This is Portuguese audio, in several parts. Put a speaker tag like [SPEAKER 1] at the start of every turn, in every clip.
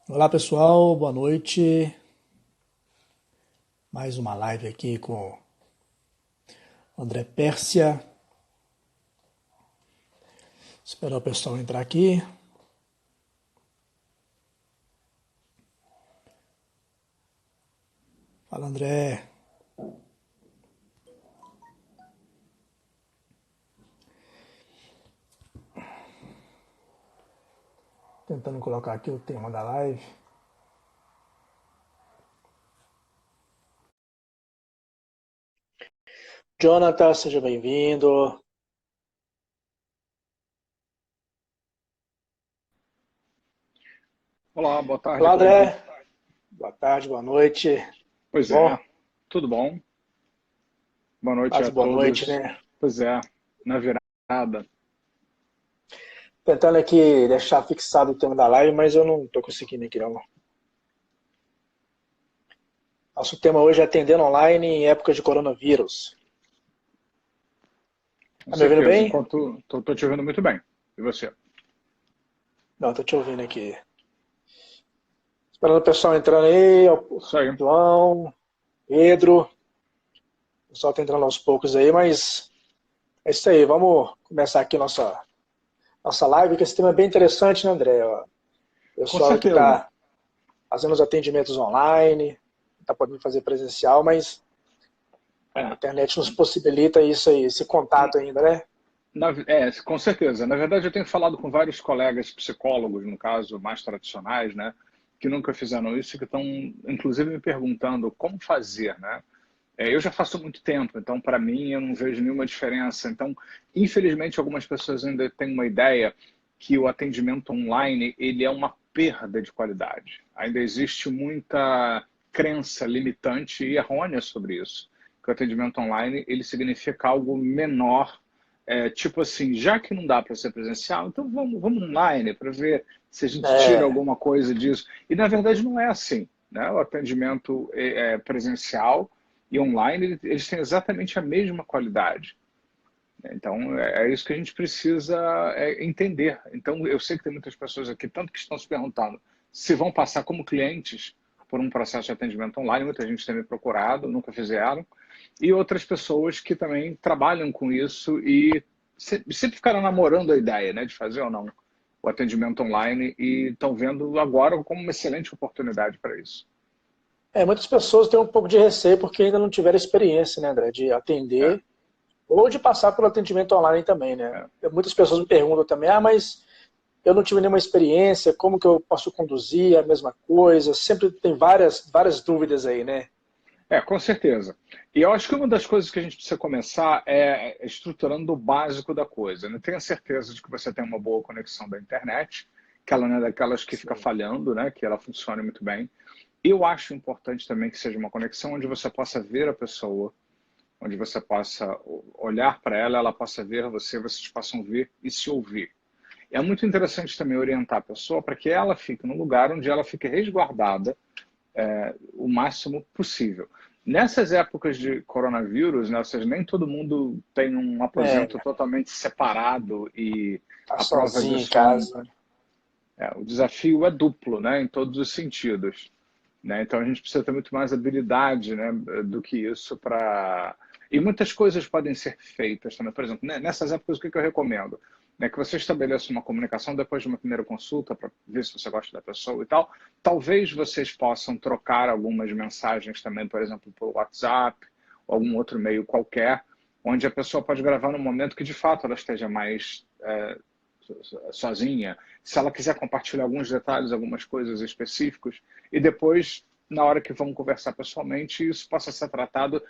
[SPEAKER 1] Olá pessoal, boa noite. Mais uma live aqui com o André Pérsia. Esperar o pessoal entrar aqui. Fala André. Tentando colocar aqui o tema da live. Jonathan, seja bem-vindo.
[SPEAKER 2] Olá, boa tarde,
[SPEAKER 1] Olá
[SPEAKER 2] Cleiton.
[SPEAKER 1] André. Boa tarde, boa noite. Tudo
[SPEAKER 2] Pois é,
[SPEAKER 1] bom?
[SPEAKER 2] tudo bom? Boa noite
[SPEAKER 1] Quase
[SPEAKER 2] a
[SPEAKER 1] boa noite,
[SPEAKER 2] todos.
[SPEAKER 1] né?
[SPEAKER 2] Pois é, na virada.
[SPEAKER 1] Tentando aqui deixar fixado o tema da live, mas eu não estou conseguindo aqui não. Nosso tema hoje é atendendo online em época de coronavírus.
[SPEAKER 2] Com
[SPEAKER 1] Tá me ouvindo
[SPEAKER 2] certeza,
[SPEAKER 1] bem?
[SPEAKER 2] enquanto tô te ouvindo muito bem. E você?
[SPEAKER 1] Não, estou te ouvindo aqui. Esperando o pessoal entrando aí, o
[SPEAKER 2] Isso aí.
[SPEAKER 1] João, Pedro, o pessoal tá entrando aos poucos aí, mas é isso aí, vamos começar aqui nossa live, que esse tema é bem interessante, né, André? O
[SPEAKER 2] Com
[SPEAKER 1] pessoal que
[SPEAKER 2] certeza.
[SPEAKER 1] está fazendo os atendimentos online, está podendo fazer presencial, mas a
[SPEAKER 2] É,
[SPEAKER 1] internet nos possibilita isso aí, esse contato ainda, né?
[SPEAKER 2] com certeza. Na verdade, eu tenho falado com vários colegas psicólogos, no caso, mais tradicionais, né? Que nunca fizeram isso e que estão, inclusive, me perguntando como fazer, né? Eu já faço muito tempo, então para mim eu não vejo nenhuma diferença. Então, infelizmente, algumas pessoas ainda têm uma ideia que o atendimento online ele é uma perda de qualidade. Ainda existe muita crença limitante e errônea sobre isso. Que o atendimento online ele significa algo menor, tipo assim, já que não dá para ser presencial, então vamos online para ver se a gente tira
[SPEAKER 1] É,
[SPEAKER 2] alguma coisa disso. E na verdade não é assim, né? O atendimento presencial e online, eles têm exatamente a mesma qualidade. Então, é isso que a gente precisa entender. Então, eu sei que tem muitas pessoas aqui, tanto que estão se perguntando se vão passar como clientes por um processo de atendimento online, muita gente tem me procurado, nunca fizeram, e outras pessoas que também trabalham com isso e sempre ficaram namorando a ideia, né, de fazer ou não o atendimento online e estão vendo agora como uma excelente oportunidade para isso.
[SPEAKER 1] muitas pessoas têm um pouco de receio porque ainda não tiveram experiência, né, André, de
[SPEAKER 2] É,
[SPEAKER 1] atender ou de passar pelo atendimento online também, né?
[SPEAKER 2] é.
[SPEAKER 1] Muitas pessoas me perguntam também, mas eu não tive nenhuma experiência, como que eu posso conduzir a mesma coisa? Sempre tem várias dúvidas aí, né?
[SPEAKER 2] Com certeza. E eu acho que uma das coisas que a gente precisa começar é estruturando o básico da coisa. Né? Tenha certeza de que você tem uma boa conexão da internet, que ela não é daquelas que fica
[SPEAKER 1] Sim.
[SPEAKER 2] falhando, né? Que ela funcione muito bem. Eu acho importante também que seja uma conexão onde você possa ver a pessoa, onde você possa olhar para ela, ela possa ver você, vocês possam ver e se ouvir. É muito interessante também orientar a pessoa para que ela fique no lugar onde ela fique resguardada o máximo possível. Nessas épocas de coronavírus, né, ou seja, nem todo mundo tem um aposento
[SPEAKER 1] É,
[SPEAKER 2] totalmente separado e
[SPEAKER 1] tá
[SPEAKER 2] a prova
[SPEAKER 1] sozinho em
[SPEAKER 2] disso é
[SPEAKER 1] casa.
[SPEAKER 2] o desafio é duplo, né, em todos os sentidos. Né? Então a gente precisa ter muito mais habilidade, né, do que isso para. E muitas coisas podem ser feitas também. Por exemplo, né, nessas épocas, o que eu recomendo? Né, que você estabeleça uma comunicação depois de uma primeira consulta para ver se você gosta da pessoa e tal. Talvez vocês possam trocar algumas mensagens também, por exemplo, por WhatsApp ou algum outro meio qualquer, onde a pessoa pode gravar no momento que de fato ela esteja mais sozinha, se ela quiser compartilhar alguns detalhes, algumas coisas específicas, e depois, na hora que vamos conversar pessoalmente, isso possa ser tratado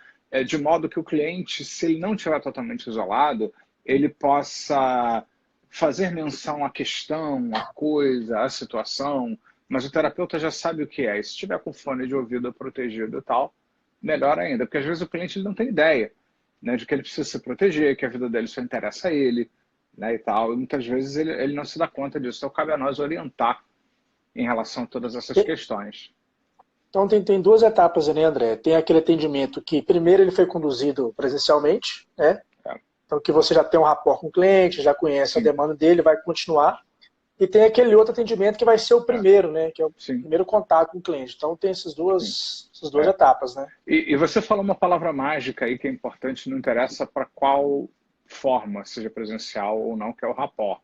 [SPEAKER 2] de modo que o cliente, se ele não estiver totalmente isolado, ele possa fazer menção à questão, à coisa, à situação, mas o terapeuta já sabe o que é. E se tiver com fone de ouvido protegido e tal, melhor ainda, porque às vezes o cliente ele não tem ideia, né, de que ele precisa se proteger, que a vida dele só interessa a ele, né, e tal. E muitas vezes ele não se dá conta disso. Então cabe a nós orientar em relação a todas essas questões.
[SPEAKER 1] Então tem duas etapas, né, André? Tem aquele atendimento que primeiro ele foi conduzido presencialmente, né?
[SPEAKER 2] É,
[SPEAKER 1] Então que você já tem um rapport com o cliente, já conhece a
[SPEAKER 2] sim,
[SPEAKER 1] demanda dele, vai continuar. e tem aquele outro atendimento que vai ser o primeiro, né? Que é o
[SPEAKER 2] Sim.
[SPEAKER 1] primeiro contato com o cliente. Então tem essas duas etapas, né?
[SPEAKER 2] E você falou uma palavra mágica aí que é importante, não interessa para qual forma, seja presencial ou não, que é o rapport.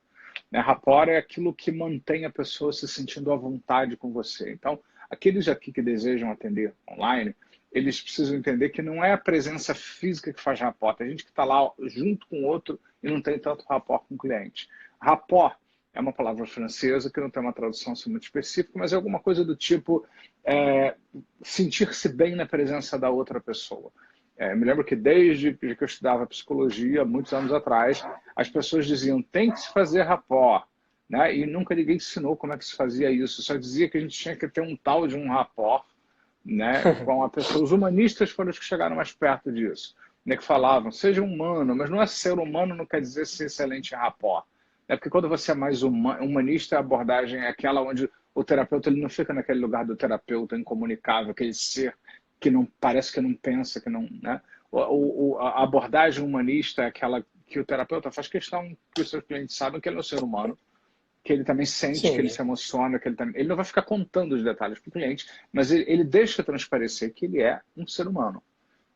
[SPEAKER 2] Né? Rapport é aquilo que mantém a pessoa se sentindo à vontade com você. Então, aqueles aqui que desejam atender online, eles precisam entender que não é a presença física que faz rapport, é a gente que está lá junto com o outro e não tem tanto rapport com o cliente. Rapport é uma palavra francesa que não tem uma tradução assim, muito específica, mas é alguma coisa do tipo sentir-se bem na presença da outra pessoa. Me lembro que desde que eu estudava psicologia, muitos anos atrás, as pessoas diziam tem que se fazer rapport, né? E nunca ninguém ensinou como é que se fazia isso, só dizia que a gente tinha que ter um tal de um rapport, né, com a pessoa. Os humanistas foram os que chegaram mais perto disso, né, que falavam, seja humano, mas não é ser humano, não quer dizer ser excelente em rapport. É porque quando você é mais humanista, a abordagem é aquela onde o terapeuta ele não fica naquele lugar do terapeuta incomunicável, aquele ser que não parece que não pensa, que não, né? A abordagem humanista é aquela que o terapeuta faz questão que os seus clientes saibam que ele é um ser humano, que ele também sente, que ele
[SPEAKER 1] Sim.
[SPEAKER 2] se emociona, que ele não vai ficar contando os detalhes para o cliente, mas ele deixa transparecer que ele é um ser humano.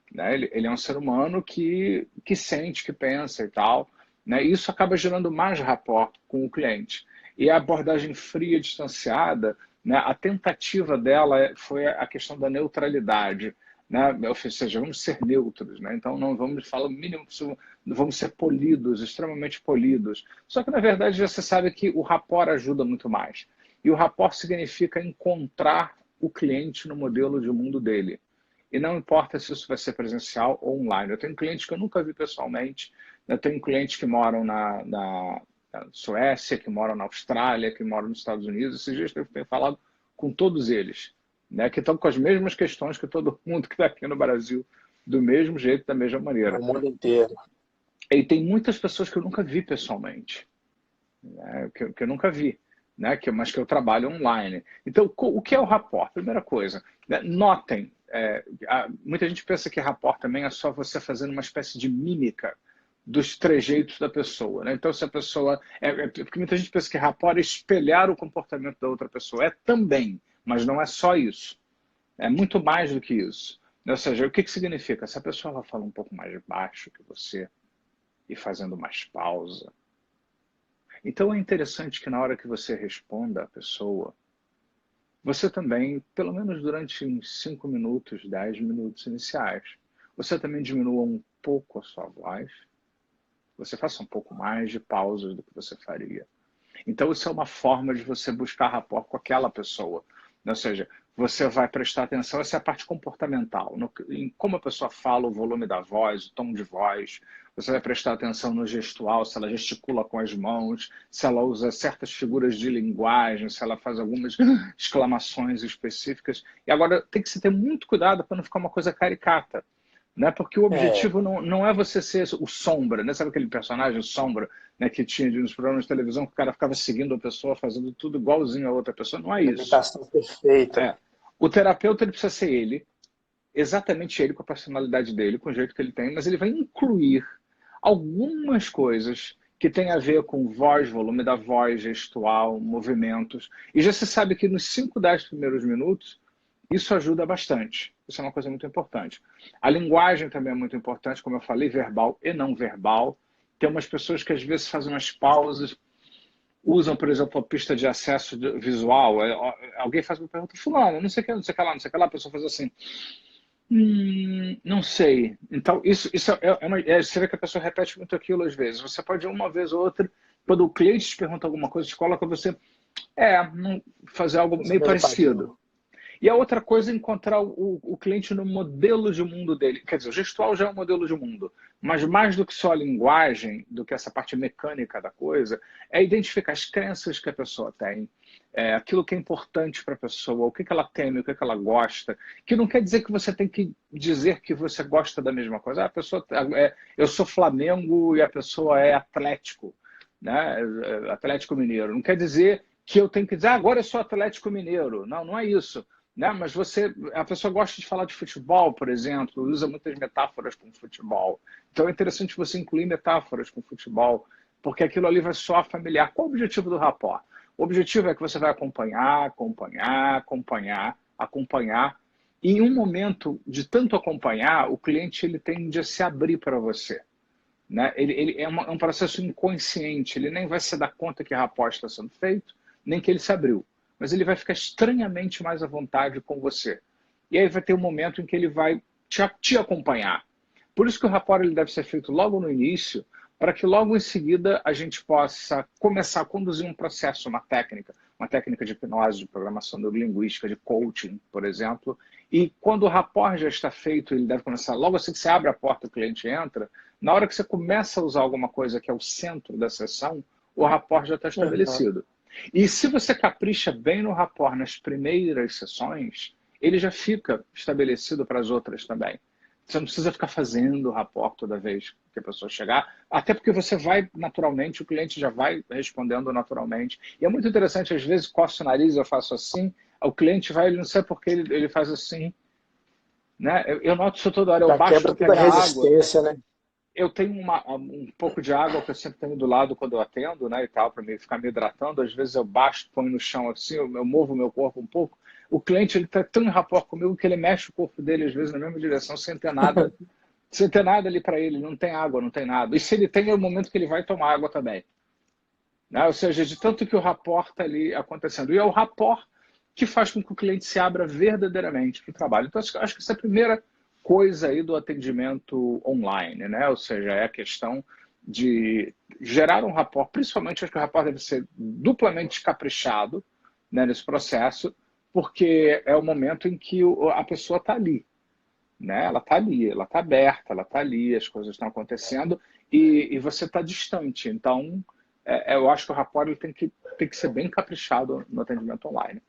[SPEAKER 2] Né? Ele é um ser humano que sente, que pensa e tal. Né? E isso acaba gerando mais rapport com o cliente. E a abordagem fria, distanciada, né? A tentativa dela foi a questão da neutralidade. Né? Ou seja, vamos ser neutros. Né? Então, não vamos falar o mínimo possível, vamos ser polidos, extremamente polidos. Só que, na verdade, você sabe que o rapport ajuda muito mais. E o rapport significa encontrar o cliente no modelo de mundo dele. E não importa se isso vai ser presencial ou online. Eu tenho clientes que eu nunca vi pessoalmente. Eu tenho clientes que moram na Suécia, que moram na Austrália, que moram nos Estados Unidos. Esses dias eu tenho falado com todos eles, né, que estão com as mesmas questões que todo mundo que está aqui no Brasil, do mesmo jeito, da mesma maneira.
[SPEAKER 1] O mundo inteiro.
[SPEAKER 2] E tem muitas pessoas que eu nunca vi pessoalmente, né, que eu nunca vi. Né, mas que eu trabalho online. Então, o que é o rapport? Primeira coisa, né, notem, muita gente pensa que rapport também é só você fazendo uma espécie de mímica dos trejeitos da pessoa. Né? Então, se a pessoa... porque muita gente pensa que rapport é espelhar o comportamento da outra pessoa. É também, mas não é só isso. É muito mais do que isso. Ou seja, o que significa? Se a pessoa ela fala um pouco mais baixo que você e fazendo mais pausa, então é interessante que na hora que você responda à pessoa, você também, pelo menos durante uns 5 minutos, 10 minutos iniciais, você também diminua um pouco a sua voz, você faça um pouco mais de pausas do que você faria. Então isso é uma forma de você buscar rapport com aquela pessoa. Ou seja, você vai prestar atenção, essa é a parte comportamental, em como a pessoa fala, o volume da voz, o tom de voz. Você vai prestar atenção no gestual, se ela gesticula com as mãos, se ela usa certas figuras de linguagem, se ela faz algumas exclamações específicas. E agora tem que se ter muito cuidado para não ficar uma coisa caricata. Né? Porque o objetivo não é você ser o Sombra, né? Sabe aquele personagem Sombra, né, que tinha nos programas de televisão que o cara ficava seguindo a pessoa, fazendo tudo igualzinho a outra pessoa? Não é
[SPEAKER 1] A
[SPEAKER 2] isso.
[SPEAKER 1] imitação perfeita.
[SPEAKER 2] O terapeuta ele precisa ser ele, exatamente ele, com a personalidade dele, com o jeito que ele tem, mas ele vai incluir algumas coisas que têm a ver com voz, volume da voz, gestual, movimentos. E já se sabe que nos 5, 10 primeiros minutos, isso ajuda bastante. Isso é uma coisa muito importante. A linguagem também é muito importante, como eu falei, verbal e não verbal. Tem umas pessoas que às vezes fazem umas pausas, usam, por exemplo, a pista de acesso visual. Alguém faz uma pergunta, fulano, não sei o que, não sei o que lá, não sei o que lá, a pessoa faz assim, não sei. Então, isso você vê que a pessoa repete muito aquilo às vezes. Você pode, uma vez ou outra, quando o cliente te pergunta alguma coisa, te coloca você, fazer algo meio parecido. E a outra coisa é encontrar o cliente no modelo de mundo dele. Quer dizer, o gestual já é um modelo de mundo, mas mais do que só a linguagem, do que essa parte mecânica da coisa, é identificar as crenças que a pessoa tem, aquilo que é importante para a pessoa, o que ela teme, o que ela gosta, que não quer dizer que você tem que dizer que você gosta da mesma coisa. A pessoa, eu sou Flamengo e a pessoa é Atlético, né? Atlético Mineiro. Não quer dizer que eu tenho que dizer, agora eu sou Atlético Mineiro. Não, não é isso. Né? Mas a pessoa gosta de falar de futebol, por exemplo, usa muitas metáforas com futebol. Então é interessante você incluir metáforas com futebol, porque aquilo ali vai soar familiar. Qual o objetivo do rapport? O objetivo é que você vai acompanhar, acompanhar, acompanhar, acompanhar. E em um momento de tanto acompanhar, o cliente ele tende a se abrir para você. Né? Ele é um processo inconsciente, ele nem vai se dar conta que a rapport está sendo feito, nem que ele se abriu. Mas ele vai ficar estranhamente mais à vontade com você. E aí vai ter um momento em que ele vai te acompanhar. Por isso que o rapport ele deve ser feito logo no início, para que logo em seguida a gente possa começar a conduzir um processo, uma técnica de hipnose, de programação neurolinguística, de coaching, por exemplo. E quando o rapport já está feito, ele deve começar, logo assim que você abre a porta, o cliente entra, na hora que você começa a usar alguma coisa que é o centro da sessão, o rapport já está estabelecido. E se você capricha bem no rapport nas primeiras sessões, ele já fica estabelecido para as outras também. Você não precisa ficar fazendo rapport toda vez que a pessoa chegar, até porque você vai naturalmente, o cliente já vai respondendo naturalmente. E é muito interessante, às vezes, coço o nariz, eu faço assim, o cliente vai, ele não sei por que ele faz assim. Né? Eu noto isso toda hora, eu
[SPEAKER 1] Já
[SPEAKER 2] baixo
[SPEAKER 1] quebra
[SPEAKER 2] para
[SPEAKER 1] toda a
[SPEAKER 2] pegar água.
[SPEAKER 1] resistência, né?
[SPEAKER 2] Eu tenho um pouco de água que eu sempre tenho do lado quando eu atendo, né, e tal, para ficar me hidratando. Às vezes eu baixo, ponho no chão assim, eu movo o meu corpo um pouco. O cliente ele está tão em rapport comigo que ele mexe o corpo dele, às vezes, na mesma direção, sem ter nada ali para ele. Não tem água, não tem nada. E se ele tem, é o momento que ele vai tomar água também. Né? Ou seja, de tanto que o rapport está ali acontecendo. E é o rapport que faz com que o cliente se abra verdadeiramente para o trabalho. Então, acho que essa é a primeira coisa aí do atendimento online, né? Ou seja, é a questão de gerar um rapport, principalmente acho que o rapport deve ser duplamente caprichado, né, nesse processo, porque é o momento em que a pessoa está ali, né? Ela está ali, ela está aberta, ela está ali, as coisas estão acontecendo e você está distante. Então, eu acho que o rapport ele tem que ser bem caprichado no atendimento online.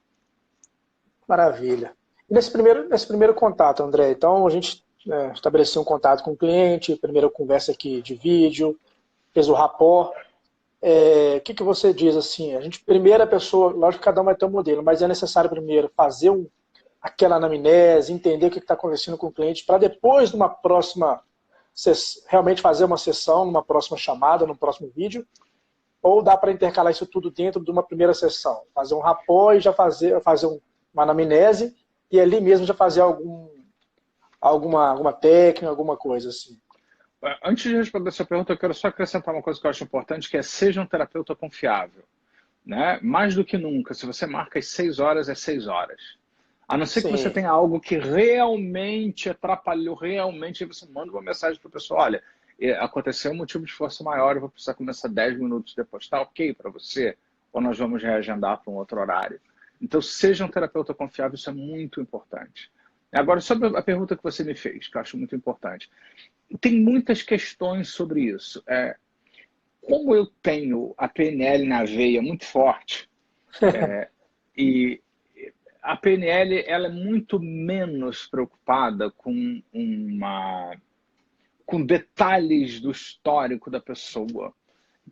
[SPEAKER 1] Maravilha. E nesse primeiro contato, André, então a gente estabeleceu um contato com o cliente, primeira conversa aqui de vídeo, fez o rapport. O que você diz assim? Primeira pessoa, lógico que cada um vai ter um modelo, mas é necessário primeiro fazer aquela anamnese, entender o que está acontecendo com o cliente, para depois, numa próxima, realmente fazer uma sessão, numa próxima chamada, num próximo vídeo, ou dá para intercalar isso tudo dentro de uma primeira sessão? Fazer um rapport e já fazer uma anamnese e ali mesmo já fazer alguma técnica, alguma coisa assim.
[SPEAKER 2] Antes de responder essa pergunta, eu quero só acrescentar uma coisa que eu acho importante, que é seja um terapeuta confiável. Né? Mais do que nunca, se você marca as 6 horas, é 6 horas. A não ser que você tenha algo que realmente atrapalhou, realmente, você manda uma mensagem para a pessoa, olha, aconteceu um motivo de força maior, eu vou precisar começar 10 minutos depois. Está ok para você? Ou nós vamos reagendar para um outro horário? Então, seja um terapeuta confiável, isso é muito importante. Agora, sobre a pergunta que você me fez, que eu acho muito importante. Tem muitas questões sobre isso. Como eu tenho a PNL na veia muito forte, e a PNL ela é muito menos preocupada com detalhes do histórico da pessoa.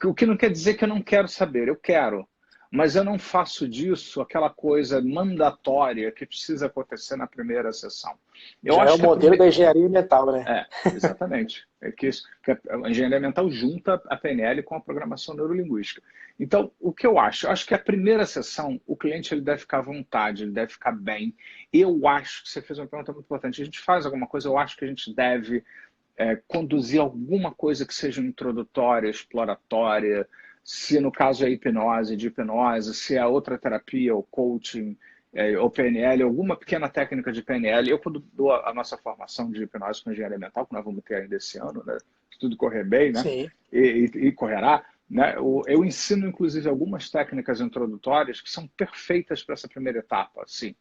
[SPEAKER 2] O que não quer dizer que eu não quero saber, eu quero. Mas eu não faço disso aquela coisa mandatória que precisa acontecer na primeira sessão.
[SPEAKER 1] Já é o modelo da engenharia mental, né?
[SPEAKER 2] Exatamente. Que a engenharia mental junta a PNL com a programação neurolinguística. Então, o que eu acho? Eu acho que a primeira sessão, o cliente ele deve ficar à vontade, ele deve ficar bem. Eu acho que você fez uma pergunta muito importante. A gente faz alguma coisa, eu acho que a gente deve conduzir alguma coisa que seja introdutória, exploratória, se no caso é hipnose, se é outra terapia, ou coaching, ou PNL, alguma pequena técnica de PNL. Eu, quando dou a nossa formação de hipnose com engenharia mental, que nós vamos ter ainda esse ano, né, se tudo correr bem, né,
[SPEAKER 1] Sim.
[SPEAKER 2] E correrá, né, eu ensino, inclusive, algumas técnicas introdutórias que são perfeitas para essa primeira etapa, assim.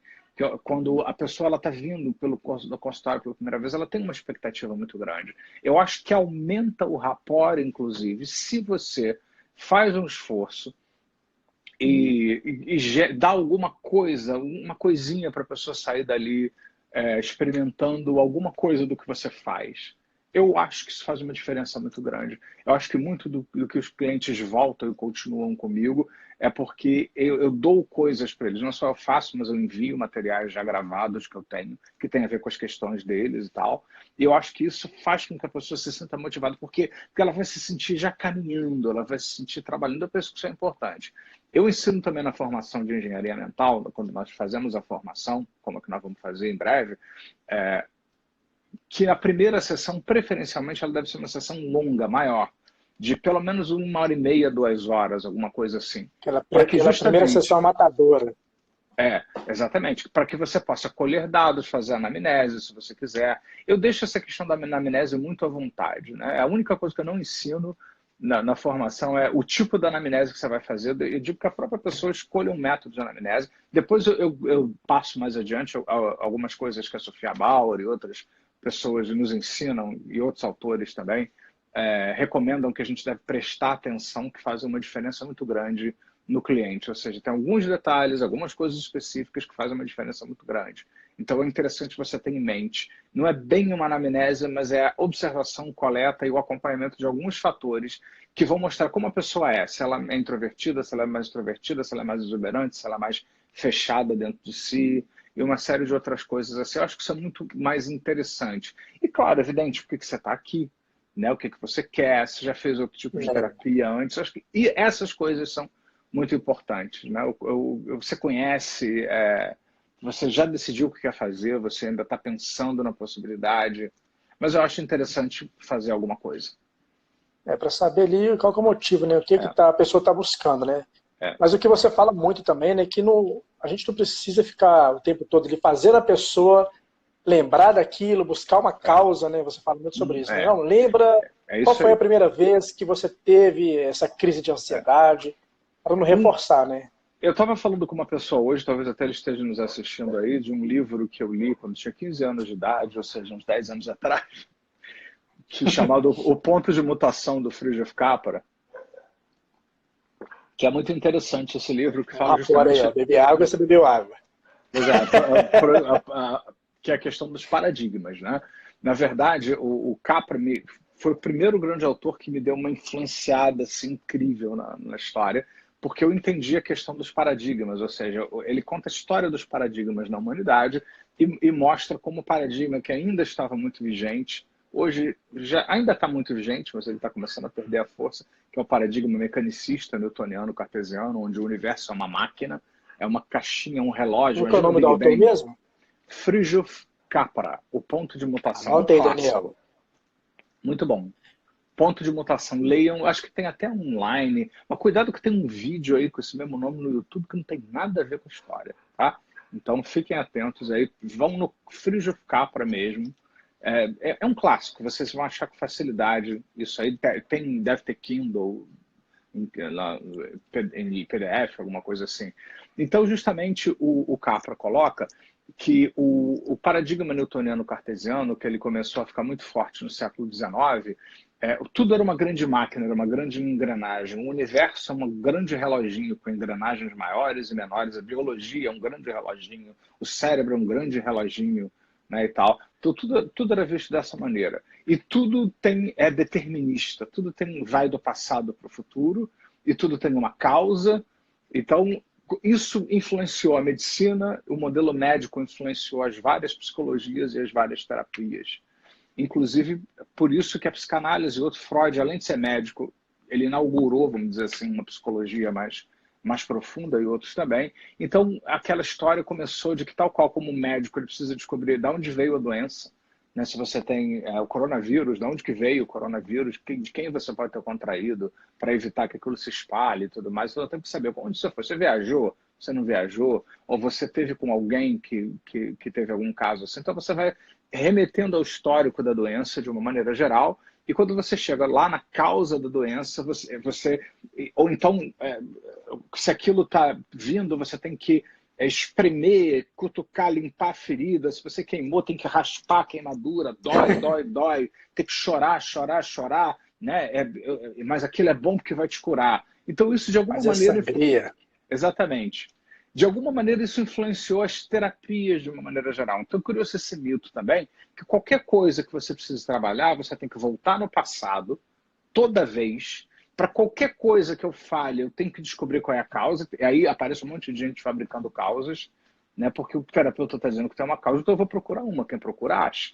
[SPEAKER 2] Quando a pessoa está vindo pelo consultório pela primeira vez, ela tem uma expectativa muito grande. Eu acho que aumenta o rapport, inclusive, se você faz um esforço e dá alguma coisa, uma coisinha para a pessoa sair dali experimentando alguma coisa do que você faz. Eu acho que isso faz uma diferença muito grande. Eu acho que muito do que os clientes voltam e continuam comigo é porque eu dou coisas para eles. Não só eu faço, mas eu envio materiais já gravados que eu tenho, que tem a ver com as questões deles e tal. E eu acho que isso faz com que a pessoa se sinta motivada, porque ela vai se sentir já caminhando, ela vai se sentir trabalhando. Eu penso que isso é importante. Eu ensino também na formação de engenharia mental, quando nós fazemos a formação, como é que nós vamos fazer em breve, que a primeira sessão, preferencialmente, ela deve ser uma sessão longa, maior, de pelo menos 1h30, 2 horas, alguma coisa assim. Para que
[SPEAKER 1] Aquela primeira
[SPEAKER 2] justamente...
[SPEAKER 1] sessão matadora.
[SPEAKER 2] Exatamente. Para que você possa colher dados, fazer anamnese, se você quiser. Eu deixo essa questão da anamnese muito à vontade, né? A única coisa que eu não ensino na formação é o tipo da anamnese que você vai fazer. Eu digo que a própria pessoa escolha um método de anamnese. Depois eu passo mais adiante algumas coisas que a Sofia Bauer e outras pessoas nos ensinam, e outros autores também, recomendam que a gente deve prestar atenção, que fazem uma diferença muito grande no cliente. Ou seja, tem alguns detalhes, algumas coisas específicas que fazem uma diferença muito grande. Então é interessante você ter em mente. Não é bem uma anamnese, mas é a observação, coleta e o acompanhamento de alguns fatores que vão mostrar como a pessoa é. Se ela é introvertida, se ela é mais extrovertida, se ela é mais exuberante, se ela é mais fechada dentro de si, e uma série de outras coisas assim. Eu acho que isso é muito mais interessante. E claro, evidente, por que você está aqui, né? O que você quer, se já fez outro tipo de terapia antes. Acho que, e essas coisas são muito importantes, né? Você conhece, você já decidiu o que quer fazer, você ainda está pensando na possibilidade, mas eu acho interessante fazer alguma coisa.
[SPEAKER 1] Para saber ali qual que é o motivo, né? O que, a pessoa está buscando, né? Mas o que você fala muito também, né? Que a gente não precisa ficar o tempo todo ali fazendo a pessoa lembrar daquilo, buscar uma causa, né? Você fala muito sobre isso. Né? Não, lembra qual foi a primeira vez que você teve essa crise de ansiedade, para não reforçar, né?
[SPEAKER 2] Eu estava falando com uma pessoa hoje, talvez até ele esteja nos assistindo aí, de um livro que eu li quando tinha 15 anos de idade, ou seja, uns 10 anos atrás, chamado O Ponto de Mutação, do Fritjof Capra, que é muito interessante esse livro, que fala justamente...
[SPEAKER 1] Agora aí, beber água, você bebeu água.
[SPEAKER 2] Exato. Que é a questão dos paradigmas, né? Na verdade, o Capra foi o primeiro grande autor que me deu uma influenciada assim, incrível na história, porque eu entendi a questão dos paradigmas, ou seja, ele conta a história dos paradigmas na humanidade e mostra como o paradigma que ainda estava muito vigente, hoje ainda está muito vigente, mas ele está começando a perder a força, que é o paradigma mecanicista, newtoniano, cartesiano, onde o universo é uma máquina, é uma caixinha, um relógio.
[SPEAKER 1] Qual é o nome do autor mesmo?
[SPEAKER 2] Fritjof Capra, O Ponto de Mutação.
[SPEAKER 1] Anota aí, Daniel.
[SPEAKER 2] Muito bom. Ponto de Mutação. Leiam, acho que tem até online. Mas cuidado que tem um vídeo aí com esse mesmo nome no YouTube que não tem nada a ver com a história, tá? Então fiquem atentos aí. Vão no Fritjof Capra mesmo. É um clássico, vocês vão achar com facilidade. Isso aí deve ter Kindle, em PDF, alguma coisa assim. Então, justamente, o Capra coloca que o paradigma newtoniano cartesiano, que ele começou a ficar muito forte no século XIX, tudo era uma grande máquina, era uma grande engrenagem. O universo é um grande reloginho com engrenagens maiores e menores. A biologia é um grande reloginho. O cérebro é um grande reloginho, né, e tal. Então, tudo era visto dessa maneira. E tudo é determinista, tudo vai do passado para o futuro, e tudo tem uma causa. Então, isso influenciou a medicina, o modelo médico influenciou as várias psicologias e as várias terapias. Inclusive, por isso que a psicanálise e outro Freud, além de ser médico, ele inaugurou, vamos dizer assim, uma psicologia mais profunda, e outros também. Então, aquela história começou de que, tal qual como médico, ele precisa descobrir de onde veio a doença, né? Se você tem o coronavírus, de onde que veio o coronavírus, de quem você pode ter contraído, para evitar que aquilo se espalhe e tudo mais. Então, eu tenho que saber onde você foi. Você viajou? Você não viajou? Ou você teve com alguém que teve algum caso assim? Então, você vai remetendo ao histórico da doença de uma maneira geral. E quando você chega lá na causa da doença, ou então, se aquilo está vindo, você tem que espremer, cutucar, limpar a ferida. Se você queimou, tem que raspar a queimadura, dói. Tem que chorar, né? Mas aquilo é bom porque vai te curar. Então, isso de alguma maneira...
[SPEAKER 1] Sangria.
[SPEAKER 2] Exatamente. de alguma maneira isso influenciou as terapias de uma maneira geral. Então criou-se esse mito também, que qualquer coisa que você precise trabalhar, você tem que voltar no passado, toda vez. Para qualquer coisa que eu fale, eu tenho que descobrir qual é a causa. E aí aparece um monte de gente fabricando causas, né? Porque o terapeuta está dizendo que tem uma causa, então eu vou procurar uma. Quem procura, acha.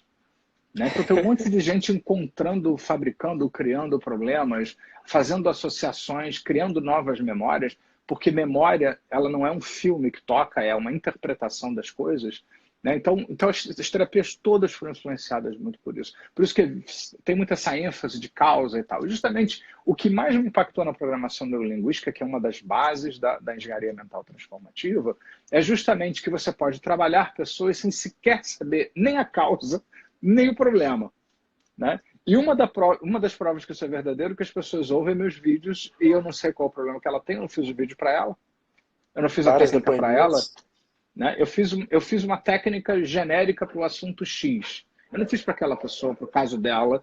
[SPEAKER 2] Né? Então tem um monte de gente encontrando, fabricando, criando problemas, fazendo associações, criando novas memórias, porque memória ela não é um filme que toca, é uma interpretação das coisas. Né? Então as terapias todas foram influenciadas muito por isso. Por isso que tem muita essa ênfase de causa e tal. E justamente o que mais me impactou na programação neurolinguística, que é uma das bases da engenharia mental transformativa, é justamente que você pode trabalhar pessoas sem sequer saber nem a causa, nem o problema. Né? E uma das provas que isso é verdadeiro é que as pessoas ouvem meus vídeos e eu não sei qual é o problema que ela tem, eu não fiz o vídeo para ela, eu não fiz a técnica para ela. Né? Eu fiz uma técnica genérica para o assunto X. Eu não fiz para aquela pessoa, para o caso dela,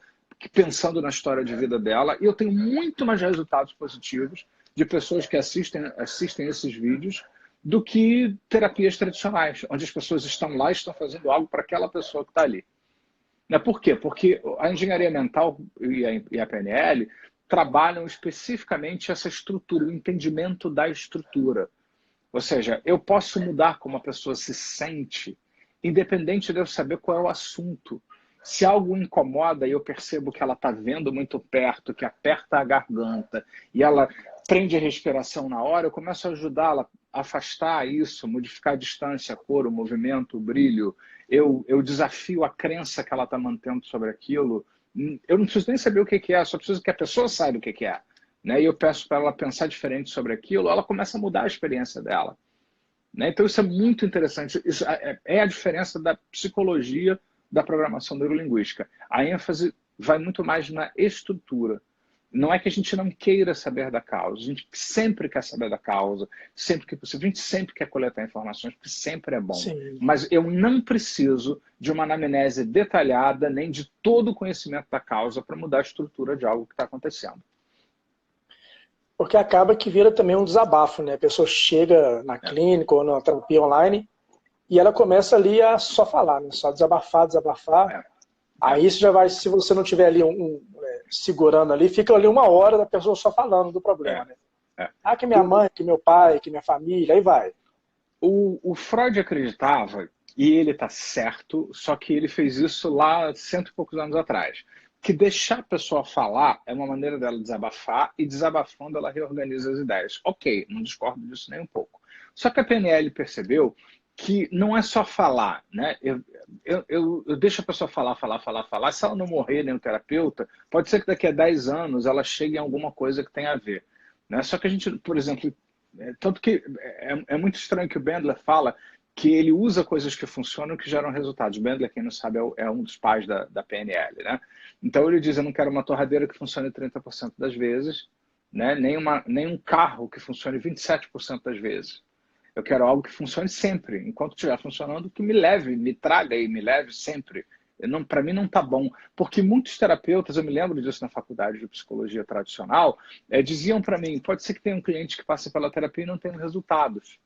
[SPEAKER 2] pensando na história de vida dela, e eu tenho muito mais resultados positivos de pessoas que assistem esses vídeos do que terapias tradicionais, onde as pessoas estão lá e estão fazendo algo para aquela pessoa que está ali. Por quê? Porque a engenharia mental e a PNL trabalham especificamente essa estrutura, o entendimento da estrutura. Ou seja, eu posso mudar como a pessoa se sente, independente de eu saber qual é o assunto. Se algo incomoda e eu percebo que ela está vendo muito perto, que aperta a garganta, e ela prende a respiração na hora, eu começo a ajudá-la a afastar isso, modificar a distância, a cor, o movimento, o brilho. Eu desafio a crença que ela está mantendo sobre aquilo. Eu não preciso nem saber o que é, só preciso que a pessoa saiba o que é. Né? E eu peço para ela pensar diferente sobre aquilo, ela começa a mudar a experiência dela. Né? Então isso é muito interessante. Isso é a diferença da psicologia da programação neurolinguística. A ênfase vai muito mais na estrutura. Não é que a gente não queira saber da causa, a gente sempre quer saber da causa, sempre que possível, a gente sempre quer coletar informações, porque sempre é bom.
[SPEAKER 1] Sim.
[SPEAKER 2] Mas eu não preciso de uma anamnese detalhada, nem de todo o conhecimento da causa para mudar a estrutura de algo que está acontecendo.
[SPEAKER 1] Porque acaba que vira também um desabafo, né? A pessoa chega na clínica ou na terapia online e ela começa ali a só falar, né? Só desabafar, desabafar. Aí isso já vai, se você não tiver ali segurando ali, fica ali 1 hora da pessoa só falando do problema, né? Que minha mãe, que meu pai, que minha família, aí vai.
[SPEAKER 2] O Freud acreditava, e ele está certo, só que ele fez isso lá 100 e poucos anos atrás, que deixar a pessoa falar é uma maneira dela desabafar, e desabafando ela reorganiza as ideias. Ok, não discordo disso nem um pouco. Só que a PNL percebeu que não é só falar, né? Eu deixo a pessoa falar. Se ela não morrer, nem o terapeuta, pode ser que daqui a 10 anos ela chegue em alguma coisa que tenha a ver. Né? Só que a gente, por exemplo, tanto que é muito estranho que o Bandler fala que ele usa coisas que funcionam que geram resultados. Bandler, quem não sabe, é um dos pais da PNL, né? Então ele diz, eu não quero uma torradeira que funcione 30% das vezes, né? Nem um carro que funcione 27% das vezes. Eu quero algo que funcione sempre. Enquanto estiver funcionando, que me leve, me traga e me leve sempre. Para mim não está bom. Porque muitos terapeutas, eu me lembro disso na faculdade de psicologia tradicional, diziam para mim, pode ser que tenha um cliente que passe pela terapia e não tenha resultados.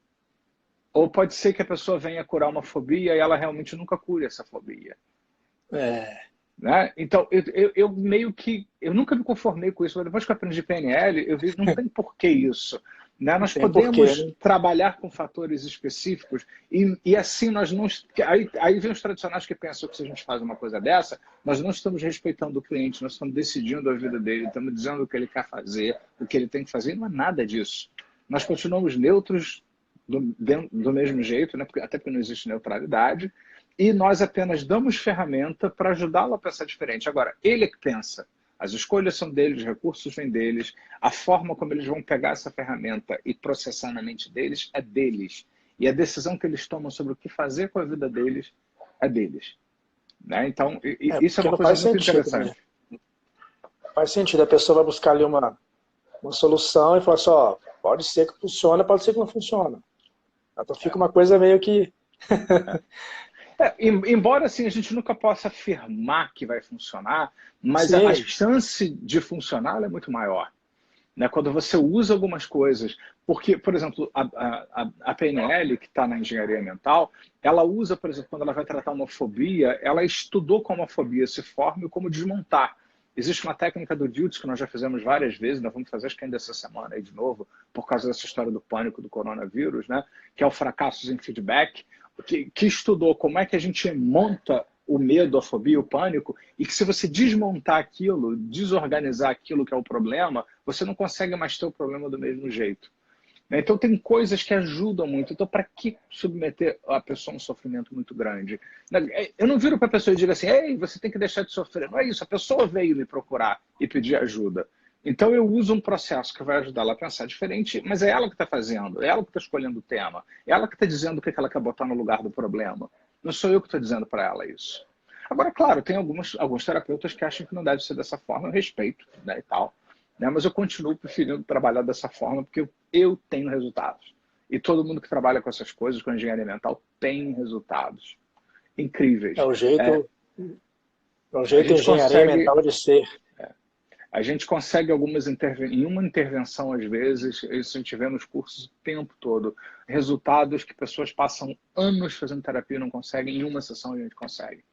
[SPEAKER 2] Ou pode ser que a pessoa venha curar uma fobia e ela realmente nunca cure essa fobia. Né? Então, eu meio que... Eu nunca me conformei com isso, mas depois que eu aprendi PNL, eu vi que não tem porquê isso. Né? Nós podemos trabalhar com fatores específicos e assim nós não... Aí vem os tradicionais que pensam que se a gente faz uma coisa dessa, nós não estamos respeitando o cliente, nós estamos decidindo a vida dele, estamos dizendo o que ele quer fazer, o que ele tem que fazer, não é nada disso. Nós continuamos neutros do mesmo jeito, né? Até porque não existe neutralidade, e nós apenas damos ferramenta para ajudá-lo a pensar diferente. Agora, ele é que pensa. As escolhas são deles, os recursos vêm deles, a forma como eles vão pegar essa ferramenta e processar na mente deles é deles. E a decisão que eles tomam sobre o que fazer com a vida deles é deles. Né? Então, isso é uma coisa muito interessante.
[SPEAKER 1] Né? Faz sentido. A pessoa vai buscar ali uma solução e fala assim, ó, pode ser que funcione, pode ser que não funcione. Então fica uma coisa meio que...
[SPEAKER 2] Embora assim, a gente nunca possa afirmar que vai funcionar, mas a chance de funcionar é muito maior. né? Quando você usa algumas coisas, porque, por exemplo, a PNL, que está na engenharia mental, ela usa, por exemplo, quando ela vai tratar uma fobia, ela estudou como a fobia se forma e como desmontar. Existe uma técnica do Diltz que nós já fizemos várias vezes, nós vamos fazer acho que ainda essa semana aí de novo, por causa dessa história do pânico do coronavírus, né? Que é o fracassos em feedback, que estudou como é que a gente monta o medo, a fobia, o pânico, e que se você desmontar aquilo, desorganizar aquilo que é o problema, você não consegue mais ter o problema do mesmo jeito. Então tem coisas que ajudam muito. Então para que submeter a pessoa a um sofrimento muito grande? Eu não viro para a pessoa e digo assim, ei, você tem que deixar de sofrer. Não é isso, a pessoa veio me procurar e pedir ajuda. Então eu uso um processo que vai ajudar ela a pensar diferente, mas é ela que está fazendo, é ela que está escolhendo o tema, é ela que está dizendo o que ela quer botar no lugar do problema. Não sou eu que estou dizendo para ela isso. Agora, claro, tem alguns terapeutas que acham que não deve ser dessa forma, eu respeito, né, e tal. Né, mas eu continuo preferindo trabalhar dessa forma porque eu tenho resultados. E todo mundo que trabalha com essas coisas, com engenharia mental, tem resultados incríveis.
[SPEAKER 1] É o jeito,
[SPEAKER 2] a gente
[SPEAKER 1] engenharia
[SPEAKER 2] consegue,
[SPEAKER 1] mental de ser.
[SPEAKER 2] a gente consegue em uma intervenção, às vezes, isso a gente vê nos cursos o tempo todo, resultados que pessoas passam anos fazendo terapia e não conseguem, em uma sessão a gente consegue.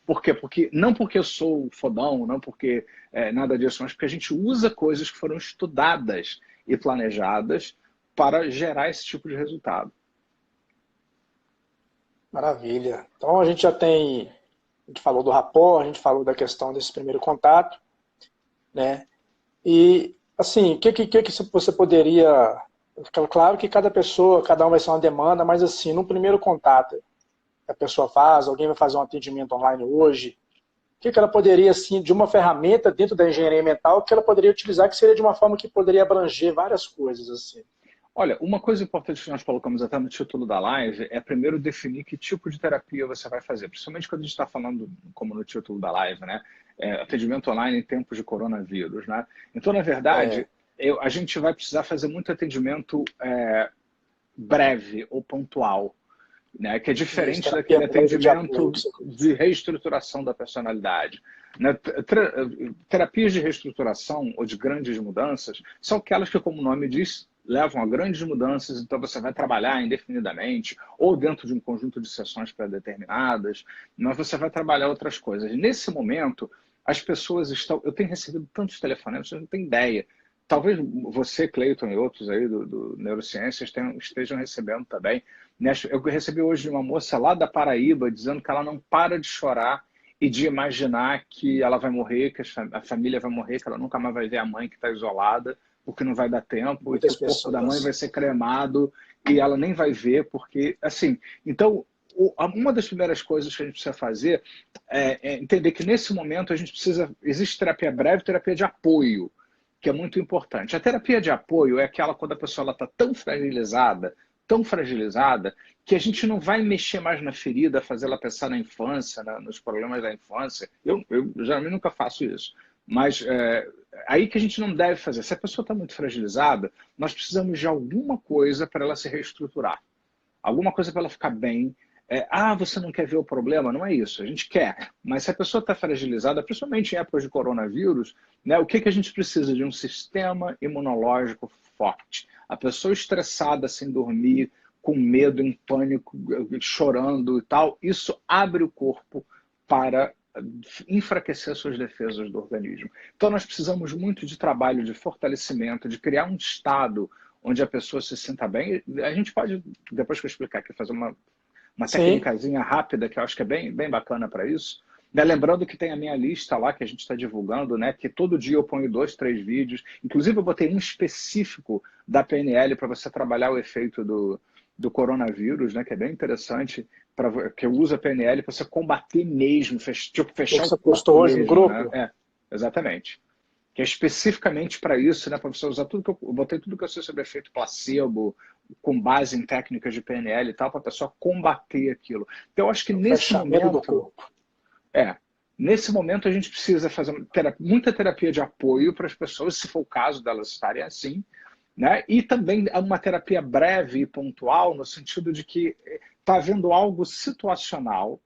[SPEAKER 2] Por quê? Não porque eu sou fodão, não porque nada disso, mas porque a gente usa coisas que foram estudadas e planejadas para gerar esse tipo de resultado.
[SPEAKER 1] Maravilha. Então a gente a gente falou do rapport, a gente falou da questão desse primeiro contato, né? E, assim, o que você poderia... Claro que cada pessoa, cada um vai ser uma demanda, mas, assim, no primeiro contato que a pessoa faz, alguém vai fazer um atendimento online hoje, o que ela poderia, assim, de uma ferramenta dentro da engenharia mental, que ela poderia utilizar, que seria de uma forma que poderia abranger várias coisas, assim?
[SPEAKER 2] Olha, uma coisa importante que nós colocamos até no título da live é primeiro definir que tipo de terapia você vai fazer, principalmente quando a gente está falando, como no título da live, né? Atendimento online em tempos de coronavírus, né? Então, na verdade, a gente vai precisar fazer muito atendimento breve ou pontual, né? Que é diferente daquele atendimento de reestruturação da personalidade. Terapias de reestruturação ou de grandes mudanças são aquelas que, como o nome diz, levam a grandes mudanças, então você vai trabalhar indefinidamente ou dentro de um conjunto de sessões pré-determinadas, mas você vai trabalhar outras coisas. Nesse momento, as pessoas estão... Eu tenho recebido tantos telefonemas, você não tem ideia. Talvez você, Cleiton, e outros aí do Neurociências estejam recebendo também. Eu recebi hoje uma moça lá da Paraíba dizendo que ela não para de chorar e de imaginar que ela vai morrer, que a família vai morrer, que ela nunca mais vai ver a mãe que está isolada, porque não vai dar tempo, e que o corpo da mãe vai ser cremado e ela nem vai ver, porque, assim... Então, uma das primeiras coisas que a gente precisa fazer é entender que, nesse momento, a gente precisa... Existe terapia breve e terapia de apoio, que é muito importante. A terapia de apoio é aquela quando a pessoa está tão fragilizada, que a gente não vai mexer mais na ferida, fazer ela pensar na infância, nos problemas da infância. Eu geralmente nunca faço isso. Mas aí que a gente não deve fazer. Se a pessoa está muito fragilizada, nós precisamos de alguma coisa para ela se reestruturar. Alguma coisa para ela ficar bem. Você não quer ver o problema? Não é isso. A gente quer. Mas se a pessoa está fragilizada, principalmente em épocas de coronavírus, né, o que a gente precisa? De um sistema imunológico forte. A pessoa estressada, sem dormir, com medo, em pânico, chorando e tal, isso abre o corpo para enfraquecer suas defesas do organismo. Então nós precisamos muito de trabalho de fortalecimento, de criar um estado onde a pessoa se sinta bem. A gente pode, depois que eu explicar aqui, fazer uma técnicazinha rápida, que eu acho que é bem bacana para isso. Lembrando que tem a minha lista lá, que a gente está divulgando, né, que todo dia eu ponho 2, 3 vídeos. Inclusive eu botei um específico da PNL para você trabalhar o efeito do coronavírus, né, que é bem interessante, que eu uso a PNL para você combater mesmo, fechar o corpo. Você
[SPEAKER 1] postou hoje no grupo?
[SPEAKER 2] Né? Exatamente. Que é especificamente para isso, né, para você usar tudo que eu botei tudo que eu sei sobre efeito placebo, com base em técnicas de PNL e tal, para a pessoa combater aquilo. Então eu acho que nesse momento... Nesse momento a gente precisa fazer muita terapia de apoio para as pessoas, se for o caso delas estarem assim, né? E também uma terapia breve e pontual, no sentido de que está havendo algo situacional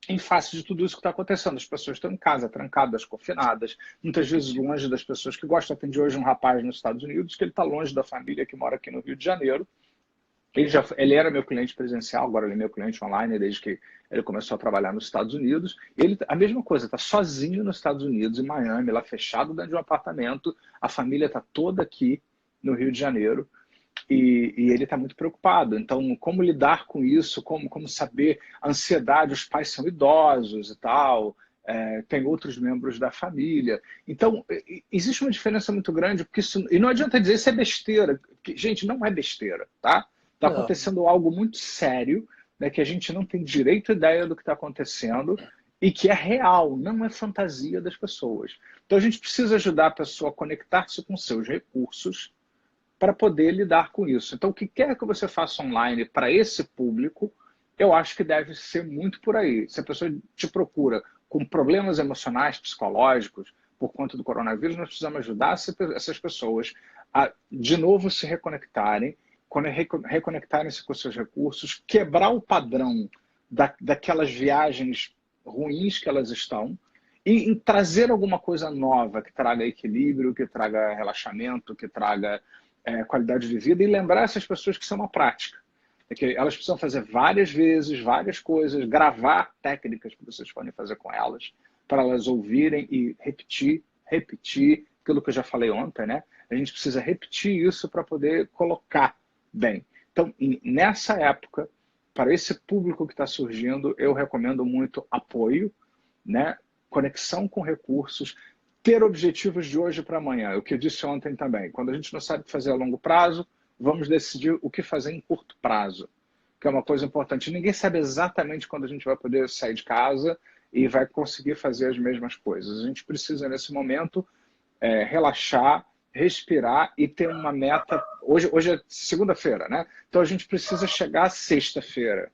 [SPEAKER 2] em face de tudo isso que está acontecendo. As pessoas estão em casa, trancadas, confinadas, muitas vezes longe das pessoas que gostam. Atendi hoje um rapaz nos Estados Unidos que ele está longe da família que mora aqui no Rio de Janeiro. Ele era meu cliente presencial, agora ele é meu cliente online desde que ele começou a trabalhar nos Estados Unidos. Ele, a mesma coisa, está sozinho nos Estados Unidos, em Miami, lá fechado dentro de um apartamento. A família está toda aqui no Rio de Janeiro. E ele está muito preocupado. Então, como lidar com isso? Como saber? A ansiedade, os pais são idosos e tal, tem outros membros da família. Então, existe uma diferença muito grande, porque isso, e não adianta dizer isso é besteira. Porque, gente, não é besteira, tá? Está acontecendo algo muito sério, né, que a gente não tem direito ideia do que está acontecendo e que é real, não é fantasia das pessoas. Então, a gente precisa ajudar a pessoa a conectar-se com seus recursos para poder lidar com isso. Então, o que quer que você faça online para esse público, eu acho que deve ser muito por aí. Se a pessoa te procura com problemas emocionais, psicológicos, por conta do coronavírus, nós precisamos ajudar essas pessoas a, de novo, se reconectarem, reconectarem-se com seus recursos, quebrar o padrão daquelas viagens ruins que elas estão e trazer alguma coisa nova que traga equilíbrio, que traga relaxamento, que traga qualidade de vida, e lembrar essas pessoas que isso é uma prática. É que elas precisam fazer várias vezes, várias coisas, gravar técnicas que vocês podem fazer com elas, para elas ouvirem e repetir aquilo que eu já falei ontem, né? A gente precisa repetir isso para poder colocar bem. Então, nessa época, para esse público que está surgindo, eu recomendo muito apoio, né? Conexão com recursos, ter objetivos de hoje para amanhã. O que eu disse ontem também. Quando a gente não sabe o que fazer a longo prazo, vamos decidir o que fazer em curto prazo, que é uma coisa importante. Ninguém sabe exatamente quando a gente vai poder sair de casa e vai conseguir fazer as mesmas coisas. A gente precisa, nesse momento, relaxar, respirar e ter uma meta. Hoje é segunda-feira, né? Então a gente precisa chegar à sexta-feira.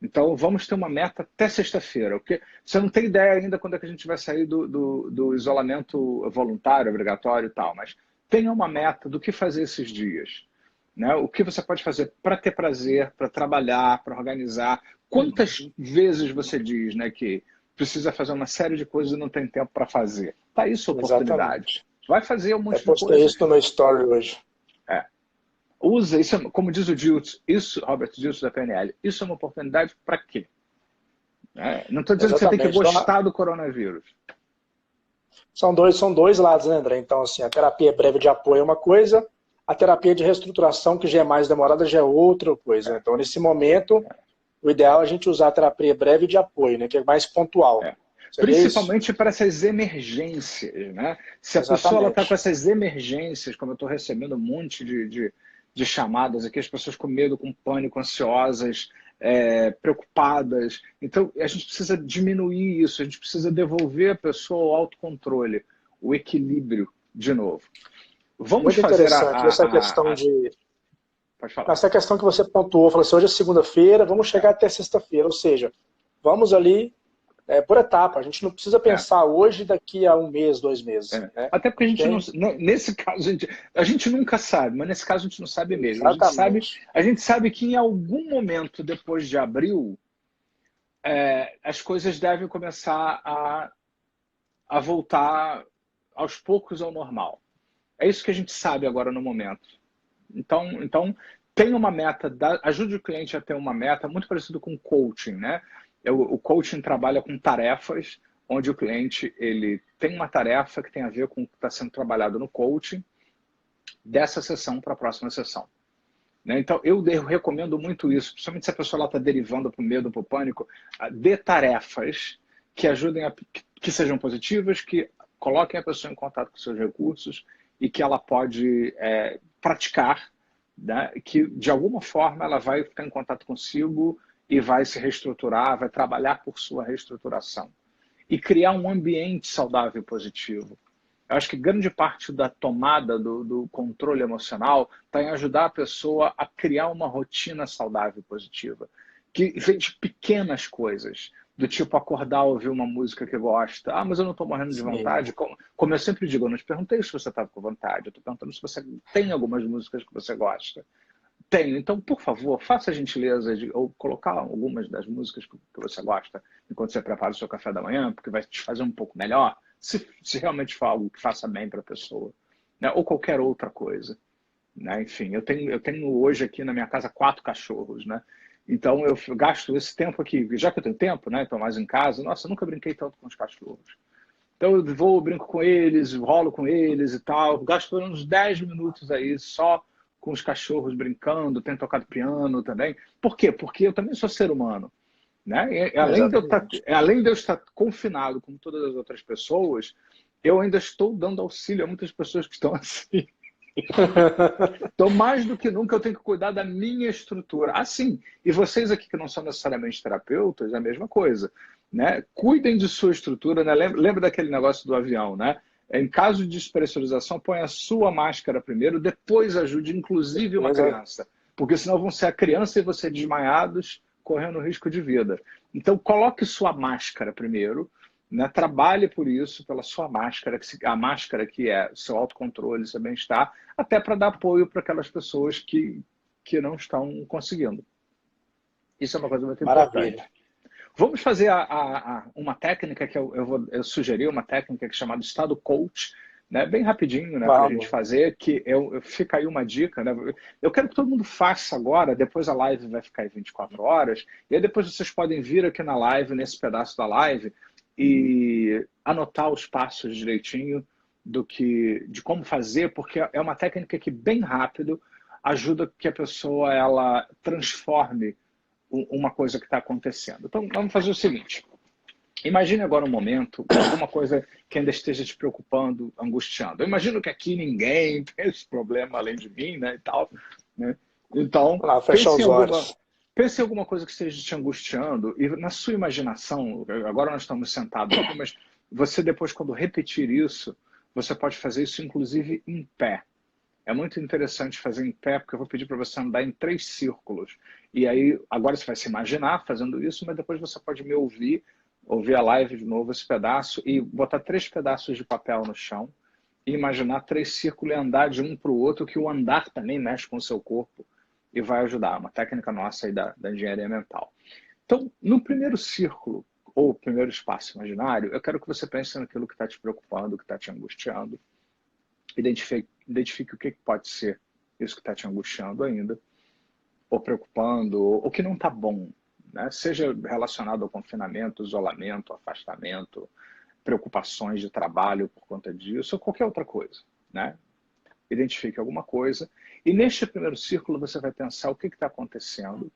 [SPEAKER 2] Então, vamos ter uma meta até sexta-feira. Porque você não tem ideia ainda quando é que a gente vai sair do isolamento voluntário, obrigatório e tal, mas tenha uma meta do que fazer esses dias. Né? O que você pode fazer para ter prazer, para trabalhar, para organizar. Quantas vezes você diz, né, que precisa fazer uma série de coisas e não tem tempo para fazer? Está aí sua oportunidade.
[SPEAKER 1] Exatamente.
[SPEAKER 2] Vai fazer um monte de coisa.
[SPEAKER 1] Eu postei isso no meu story hoje.
[SPEAKER 2] Usa, isso, como diz o Diltz, isso, Robert Diltz da PNL, isso é uma oportunidade para quê? Não estou dizendo que você tem que gostar do coronavírus.
[SPEAKER 1] São dois lados, né, André? Então, assim, a terapia breve de apoio é uma coisa, a terapia de reestruturação, que já é mais demorada, já é outra coisa. Então, nesse momento, o ideal é a gente usar a terapia breve de apoio, né, que é mais pontual.
[SPEAKER 2] Principalmente para essas emergências, né? Se a pessoa está com essas emergências, como eu estou recebendo um monte de chamadas aqui, as pessoas com medo, com pânico, ansiosas, preocupadas. Então, a gente precisa diminuir isso, a gente precisa devolver a pessoa ao autocontrole, o equilíbrio de novo. Vamos
[SPEAKER 1] muito
[SPEAKER 2] fazer
[SPEAKER 1] interessante essa questão de...
[SPEAKER 2] Pode falar.
[SPEAKER 1] Essa questão que você pontuou, falou assim, hoje é segunda-feira, vamos chegar até sexta-feira, ou seja, vamos ali por etapa, a gente não precisa pensar hoje daqui a 1 mês, 2 meses. Né?
[SPEAKER 2] Até porque a gente não, nesse caso, a gente nunca sabe, mas nesse caso a gente não sabe mesmo. A gente sabe que em algum momento depois de abril, as coisas devem começar a voltar aos poucos ao normal. É isso que a gente sabe agora no momento. Então tem uma meta, ajude o cliente a ter uma meta, muito parecido com coaching, né? O coaching trabalha com tarefas, onde o cliente ele tem uma tarefa que tem a ver com o que está sendo trabalhado no coaching, dessa sessão para a próxima sessão. Né? Então, eu recomendo muito isso, principalmente se a pessoa está derivando para o medo, para o pânico, dê tarefas que ajudem, que sejam positivas, que coloquem a pessoa em contato com seus recursos e que ela pode praticar, né? Que de alguma forma ela vai ficar em contato consigo e vai se reestruturar, vai trabalhar por sua reestruturação. E criar um ambiente saudável e positivo. Eu acho que grande parte da tomada do controle emocional está em ajudar a pessoa a criar uma rotina saudável e positiva. Que vem de pequenas coisas, do tipo acordar, ouvir uma música que gosta. Ah, mas eu não estou morrendo de vontade. Como eu sempre digo, eu não te perguntei se você estava com vontade, eu estou perguntando se você tem algumas músicas que você gosta. Tenho. Então, por favor, faça a gentileza de ou colocar algumas das músicas que você gosta enquanto você prepara o seu café da manhã, porque vai te fazer um pouco melhor, se realmente for algo que faça bem para a pessoa, né? Ou qualquer outra coisa, né? Enfim, eu tenho hoje aqui na minha casa 4 cachorros, né? Então eu gasto esse tempo aqui, já que eu tenho tempo, né? Estou mais em casa. Nossa, eu nunca brinquei tanto com os cachorros. Então eu vou, brinco com eles, rolo com eles e tal. Gasto uns 10 minutos aí só com os cachorros brincando, tenho tocado piano também. Por quê? Porque eu também sou ser humano, né?
[SPEAKER 1] Exatamente.
[SPEAKER 2] Além de eu estar confinado como todas as outras pessoas, eu ainda estou dando auxílio a muitas pessoas que estão assim. Então, mais do que nunca, eu tenho que cuidar da minha estrutura. Assim, e vocês aqui que não são necessariamente terapeutas, é a mesma coisa, né? Cuidem de sua estrutura, né? Lembra daquele negócio do avião, né? Em caso de despressurização, põe a sua máscara primeiro, depois ajude, inclusive, uma
[SPEAKER 1] Depois,
[SPEAKER 2] criança. Porque senão vão ser a criança e você desmaiados, correndo risco de vida. Então, coloque sua máscara primeiro, né? Trabalhe por isso, pela sua máscara, a máscara que é seu autocontrole, seu bem-estar, até para dar apoio para aquelas pessoas que não estão conseguindo. Isso é uma coisa muito
[SPEAKER 1] maravilha.
[SPEAKER 2] importante. Vamos fazer uma técnica que eu sugeri, uma técnica que é chamada estado coach, né? Bem rapidinho, né? Para a gente
[SPEAKER 1] Vamos.
[SPEAKER 2] fazer, que fica aí uma dica, né? Eu quero que todo mundo faça agora, depois a live vai ficar em 24 horas, e aí depois vocês podem vir aqui na live, nesse pedaço da live, e anotar os passos direitinho de como fazer, porque é uma técnica que bem rápido ajuda que a pessoa ela transforme uma coisa que está acontecendo. Então, vamos fazer o seguinte. Imagine agora um momento, alguma coisa que ainda esteja te preocupando, angustiando. Eu imagino que aqui ninguém tem esse problema além de mim, né, e tal, né? Então,
[SPEAKER 1] Vamos lá, fechar os olhos.
[SPEAKER 2] pense em alguma coisa que esteja te angustiando e na sua imaginação, agora nós estamos sentados aqui, mas você depois, quando repetir isso, você pode fazer isso inclusive em pé. É muito interessante fazer em pé, porque eu vou pedir para você andar em 3 círculos. E aí, agora você vai se imaginar fazendo isso, mas depois você pode me ouvir a live de novo, esse pedaço, e botar 3 pedaços de papel no chão, e imaginar 3 círculos e andar de um para o outro, que o andar também mexe com o seu corpo e vai ajudar. Uma técnica nossa aí da engenharia mental. Então, no primeiro círculo, ou primeiro espaço imaginário, eu quero que você pense naquilo que está te preocupando, que está te angustiando. Identifique o que pode ser isso que está te angustiando ainda, ou preocupando, ou que não está bom, né? Seja relacionado ao confinamento, isolamento, afastamento, preocupações de trabalho por conta disso, ou qualquer outra coisa, né? Identifique alguma coisa, e neste primeiro círculo você vai pensar o que está acontecendo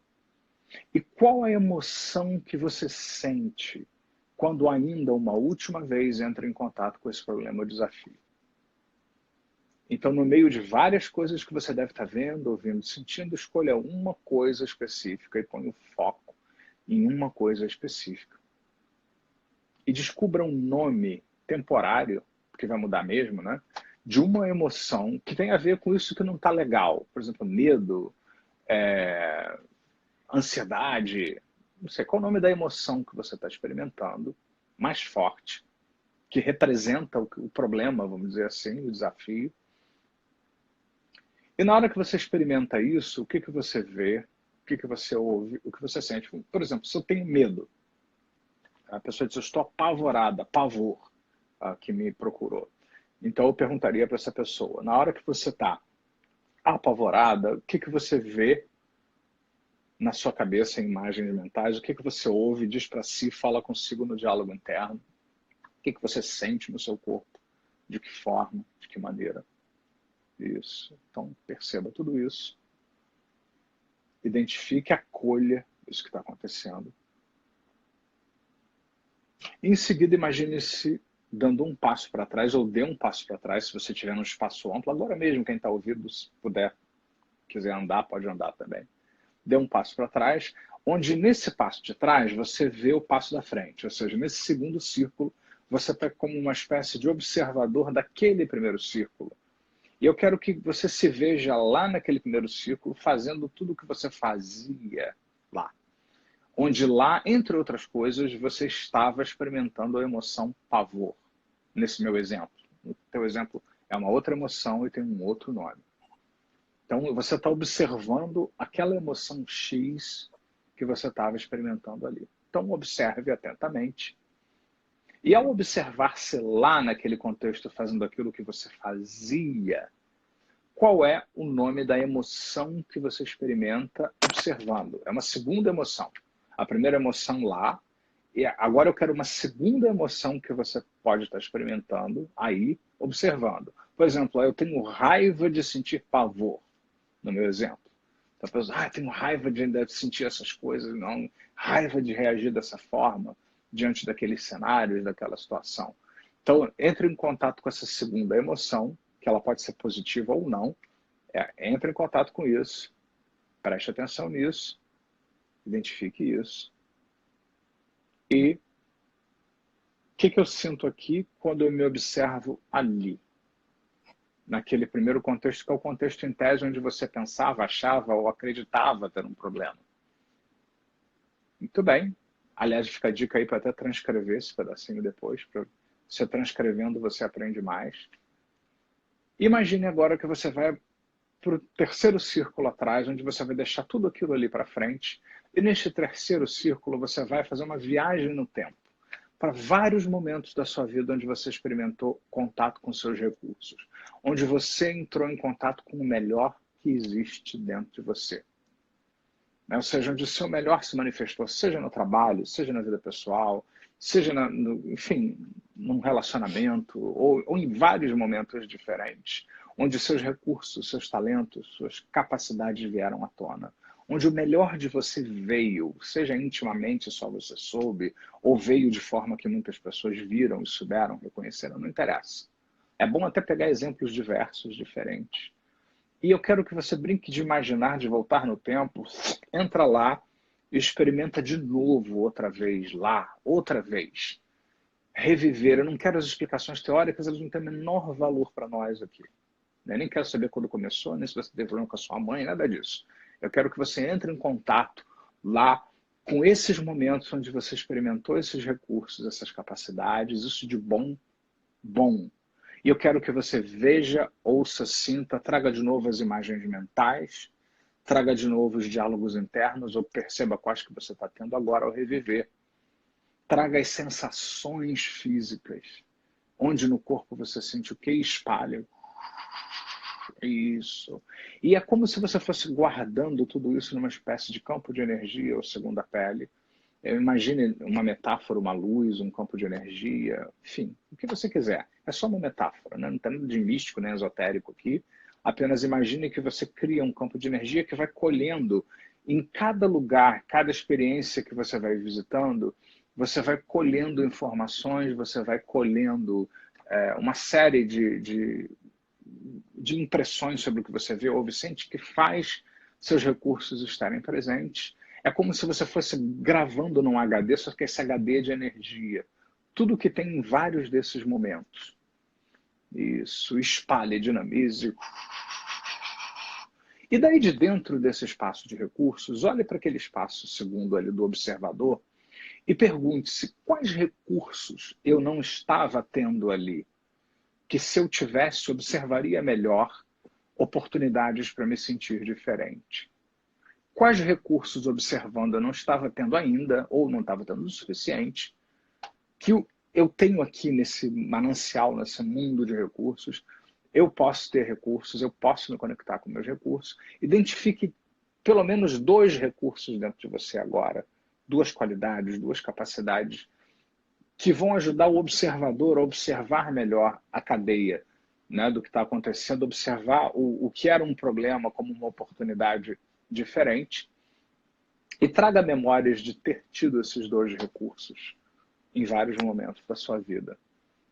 [SPEAKER 2] e qual a emoção que você sente quando ainda uma última vez entra em contato com esse problema ou desafio. Então, no meio de várias coisas que você deve estar vendo, ouvindo, sentindo, escolha uma coisa específica e ponha o foco em uma coisa específica. E descubra um nome temporário, que vai mudar mesmo, né? De uma emoção que tem a ver com isso que não está legal. Por exemplo, medo, ansiedade, não sei qual é o nome da emoção que você está experimentando, mais forte, que representa o problema, vamos dizer assim, o desafio. E na hora que você experimenta isso, o que você vê, o que você ouve, o que você sente? Por exemplo, se eu tenho medo, a pessoa diz, eu estou apavorada, pavor, que me procurou. Então eu perguntaria para essa pessoa, na hora que você está apavorada, o que você vê na sua cabeça em imagens mentais, o que você ouve, diz para si, fala consigo no diálogo interno, o que você sente no seu corpo, de que forma, de que maneira. Isso. Então perceba tudo isso. Identifique e acolha isso que está acontecendo. E em seguida, imagine-se dando um passo para trás, ou dê um passo para trás, se você tiver num espaço amplo. Agora mesmo, quem está ouvindo, se puder, quiser andar, pode andar também. Dê um passo para trás, onde nesse passo de trás você vê o passo da frente. Ou seja, nesse segundo círculo, você está como uma espécie de observador daquele primeiro círculo. E eu quero que você se veja lá naquele primeiro círculo, fazendo tudo o que você fazia lá. Onde lá, entre outras coisas, você estava experimentando a emoção pavor. Nesse meu exemplo. O teu exemplo é uma outra emoção e tem um outro nome. Então, você está observando aquela emoção X que você estava experimentando ali. Então, observe atentamente. E ao observar-se lá naquele contexto fazendo aquilo que você fazia, qual é o nome da emoção que você experimenta observando? É uma segunda emoção. A primeira emoção lá, e agora eu quero uma segunda emoção que você pode estar experimentando aí, observando. Por exemplo, eu tenho raiva de sentir pavor, no meu exemplo. Então, a pessoa, tenho raiva de sentir essas coisas, não, raiva de reagir dessa forma diante daqueles cenários, daquela situação. Então, entre em contato com essa segunda emoção, que ela pode ser positiva ou não, entre em contato com isso, preste atenção nisso, identifique isso. E o que eu sinto aqui quando eu me observo ali? Naquele primeiro contexto, que é o contexto em tese onde você pensava, achava ou acreditava ter um problema. Muito bem. Aliás, fica a dica aí para até transcrever esse pedacinho depois. Você transcrevendo, você aprende mais. Imagine agora que você vai para o terceiro círculo atrás, onde você vai deixar tudo aquilo ali para frente. E neste terceiro círculo, você vai fazer uma viagem no tempo para vários momentos da sua vida onde você experimentou contato com seus recursos, onde você entrou em contato com o melhor que existe dentro de você. Ou seja, onde o seu melhor se manifestou, seja no trabalho, seja na vida pessoal, seja, enfim, num relacionamento, ou em vários momentos diferentes, onde seus recursos, seus talentos, suas capacidades vieram à tona, onde o melhor de você veio, seja intimamente só você soube, ou veio de forma que muitas pessoas viram e souberam, reconheceram, não interessa. É bom até pegar exemplos diversos, diferentes. E eu quero que você brinque de imaginar, de voltar no tempo, entra lá e experimenta de novo, outra vez, lá, outra vez. Reviver. Eu não quero as explicações teóricas, elas não têm o menor valor para nós aqui. Eu nem quero saber quando começou, nem se você teve problema com a sua mãe, nada disso. Eu quero que você entre em contato lá com esses momentos onde você experimentou esses recursos, essas capacidades, isso de bom. E eu quero que você veja, ouça, sinta, traga de novo as imagens mentais, traga de novo os diálogos internos, ou perceba quais que você está tendo agora ao reviver. Traga as sensações físicas, onde no corpo você sente o que espalha. Isso. E é como se você fosse guardando tudo isso numa espécie de campo de energia ou segunda pele. Imagine uma metáfora, uma luz, um campo de energia, enfim, o que você quiser. É só uma metáfora, né? Não tem nada de místico nem esotérico aqui. Apenas imagine que você cria um campo de energia que vai colhendo em cada lugar, cada experiência que você vai visitando, você vai colhendo informações, você vai colhendo uma série de impressões sobre o que você vê, ouve, sente, que faz seus recursos estarem presentes. É como se você fosse gravando num HD, só que esse HD é de energia. Tudo que tem em vários desses momentos. Isso, espalhe, dinamize. E daí de dentro desse espaço de recursos, olhe para aquele espaço segundo ali do observador e pergunte-se quais recursos eu não estava tendo ali, que se eu tivesse, observaria melhor oportunidades para me sentir diferente. Quais recursos observando eu não estava tendo ainda, ou não estava tendo o suficiente, que eu tenho aqui nesse manancial, nesse mundo de recursos, eu posso ter recursos, eu posso me conectar com meus recursos. Identifique pelo menos 2 recursos dentro de você agora, 2 qualidades, 2 capacidades, que vão ajudar o observador a observar melhor a cadeia, né, do que está acontecendo, observar o que era um problema como uma oportunidade diferente, e traga memórias de ter tido esses 2 recursos em vários momentos da sua vida.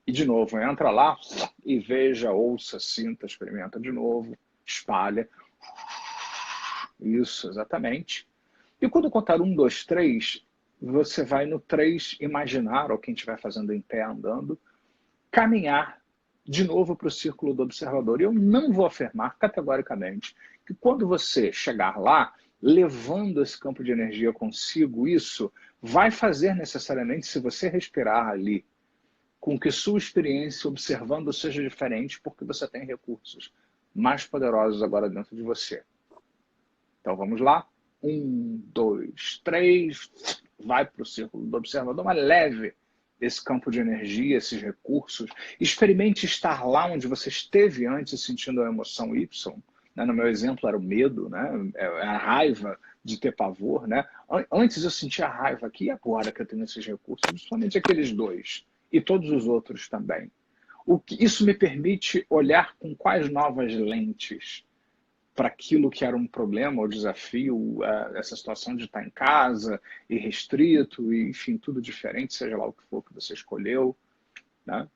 [SPEAKER 2] E, de novo, entra lá e veja, ouça, sinta, experimenta de novo, espalha. Isso, exatamente. E quando eu contar 1, 2, 3, você vai no 3 imaginar, ou quem estiver fazendo em pé, andando, caminhar de novo para o círculo do observador. E eu não vou afirmar categoricamente que quando você chegar lá, levando esse campo de energia consigo, isso vai fazer necessariamente, se você respirar ali, com que sua experiência observando seja diferente, porque você tem recursos. mais poderosos agora dentro de você. Então vamos lá. 1, 2, 3. Vai para o círculo do observador, mas leve esse campo de energia, esses recursos. Experimente estar lá onde você esteve antes, sentindo a emoção Y. Né? No meu exemplo era o medo, né? A raiva de ter pavor. Né? Antes eu sentia raiva aqui, e agora que eu tenho esses recursos, principalmente aqueles dois, e todos os outros também. Isso me permite olhar com quais novas lentes para aquilo que era um problema, o desafio, essa situação de estar em casa e restrito, e, enfim, tudo diferente, seja lá o que for que você escolheu. Né?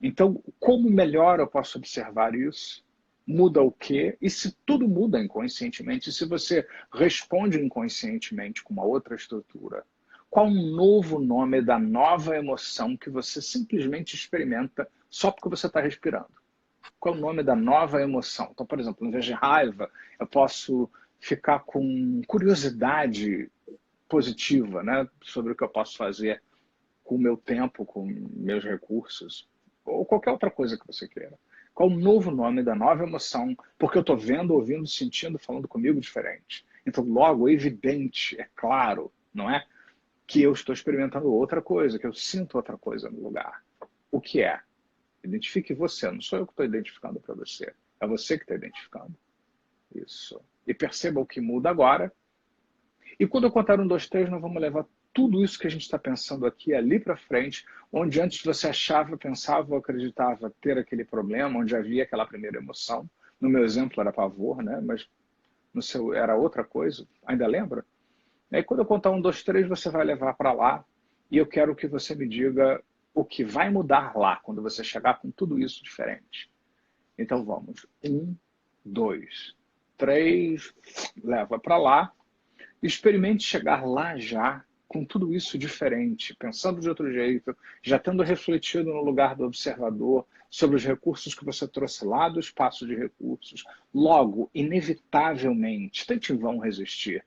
[SPEAKER 2] Então, como melhor eu posso observar isso? Muda o quê? E se tudo muda inconscientemente, se você responde inconscientemente com uma outra estrutura, qual um novo nome da nova emoção que você simplesmente experimenta só porque você está respirando? Qual é o nome da nova emoção? Então, por exemplo, em vez de raiva, eu posso ficar com curiosidade positiva, né, sobre o que eu posso fazer com o meu tempo, com meus recursos, ou qualquer outra coisa que você queira. Qual o novo nome da nova emoção? Porque eu estou vendo, ouvindo, sentindo, falando comigo diferente. Então, logo, é evidente, é claro, não é? Que eu estou experimentando outra coisa, que eu sinto outra coisa no lugar. O que é? Identifique você, não sou eu que estou identificando para você. É você que está identificando. Isso. E perceba o que muda agora. E quando eu contar 1, 2, 3, nós vamos levar tudo isso que a gente está pensando aqui ali para frente, onde antes você achava, pensava ou acreditava ter aquele problema, onde havia aquela primeira emoção. No meu exemplo era pavor, né? Mas no seu era outra coisa. Ainda lembra? E aí quando eu contar 1, 2, 3, você vai levar para lá. E eu quero que você me diga o que vai mudar lá, quando você chegar com tudo isso diferente. Então vamos. 1, 2, 3, leva para lá. Experimente chegar lá já, com tudo isso diferente, pensando de outro jeito, já tendo refletido no lugar do observador sobre os recursos que você trouxe lá do espaço de recursos. Logo, inevitavelmente, tente em vão resistir.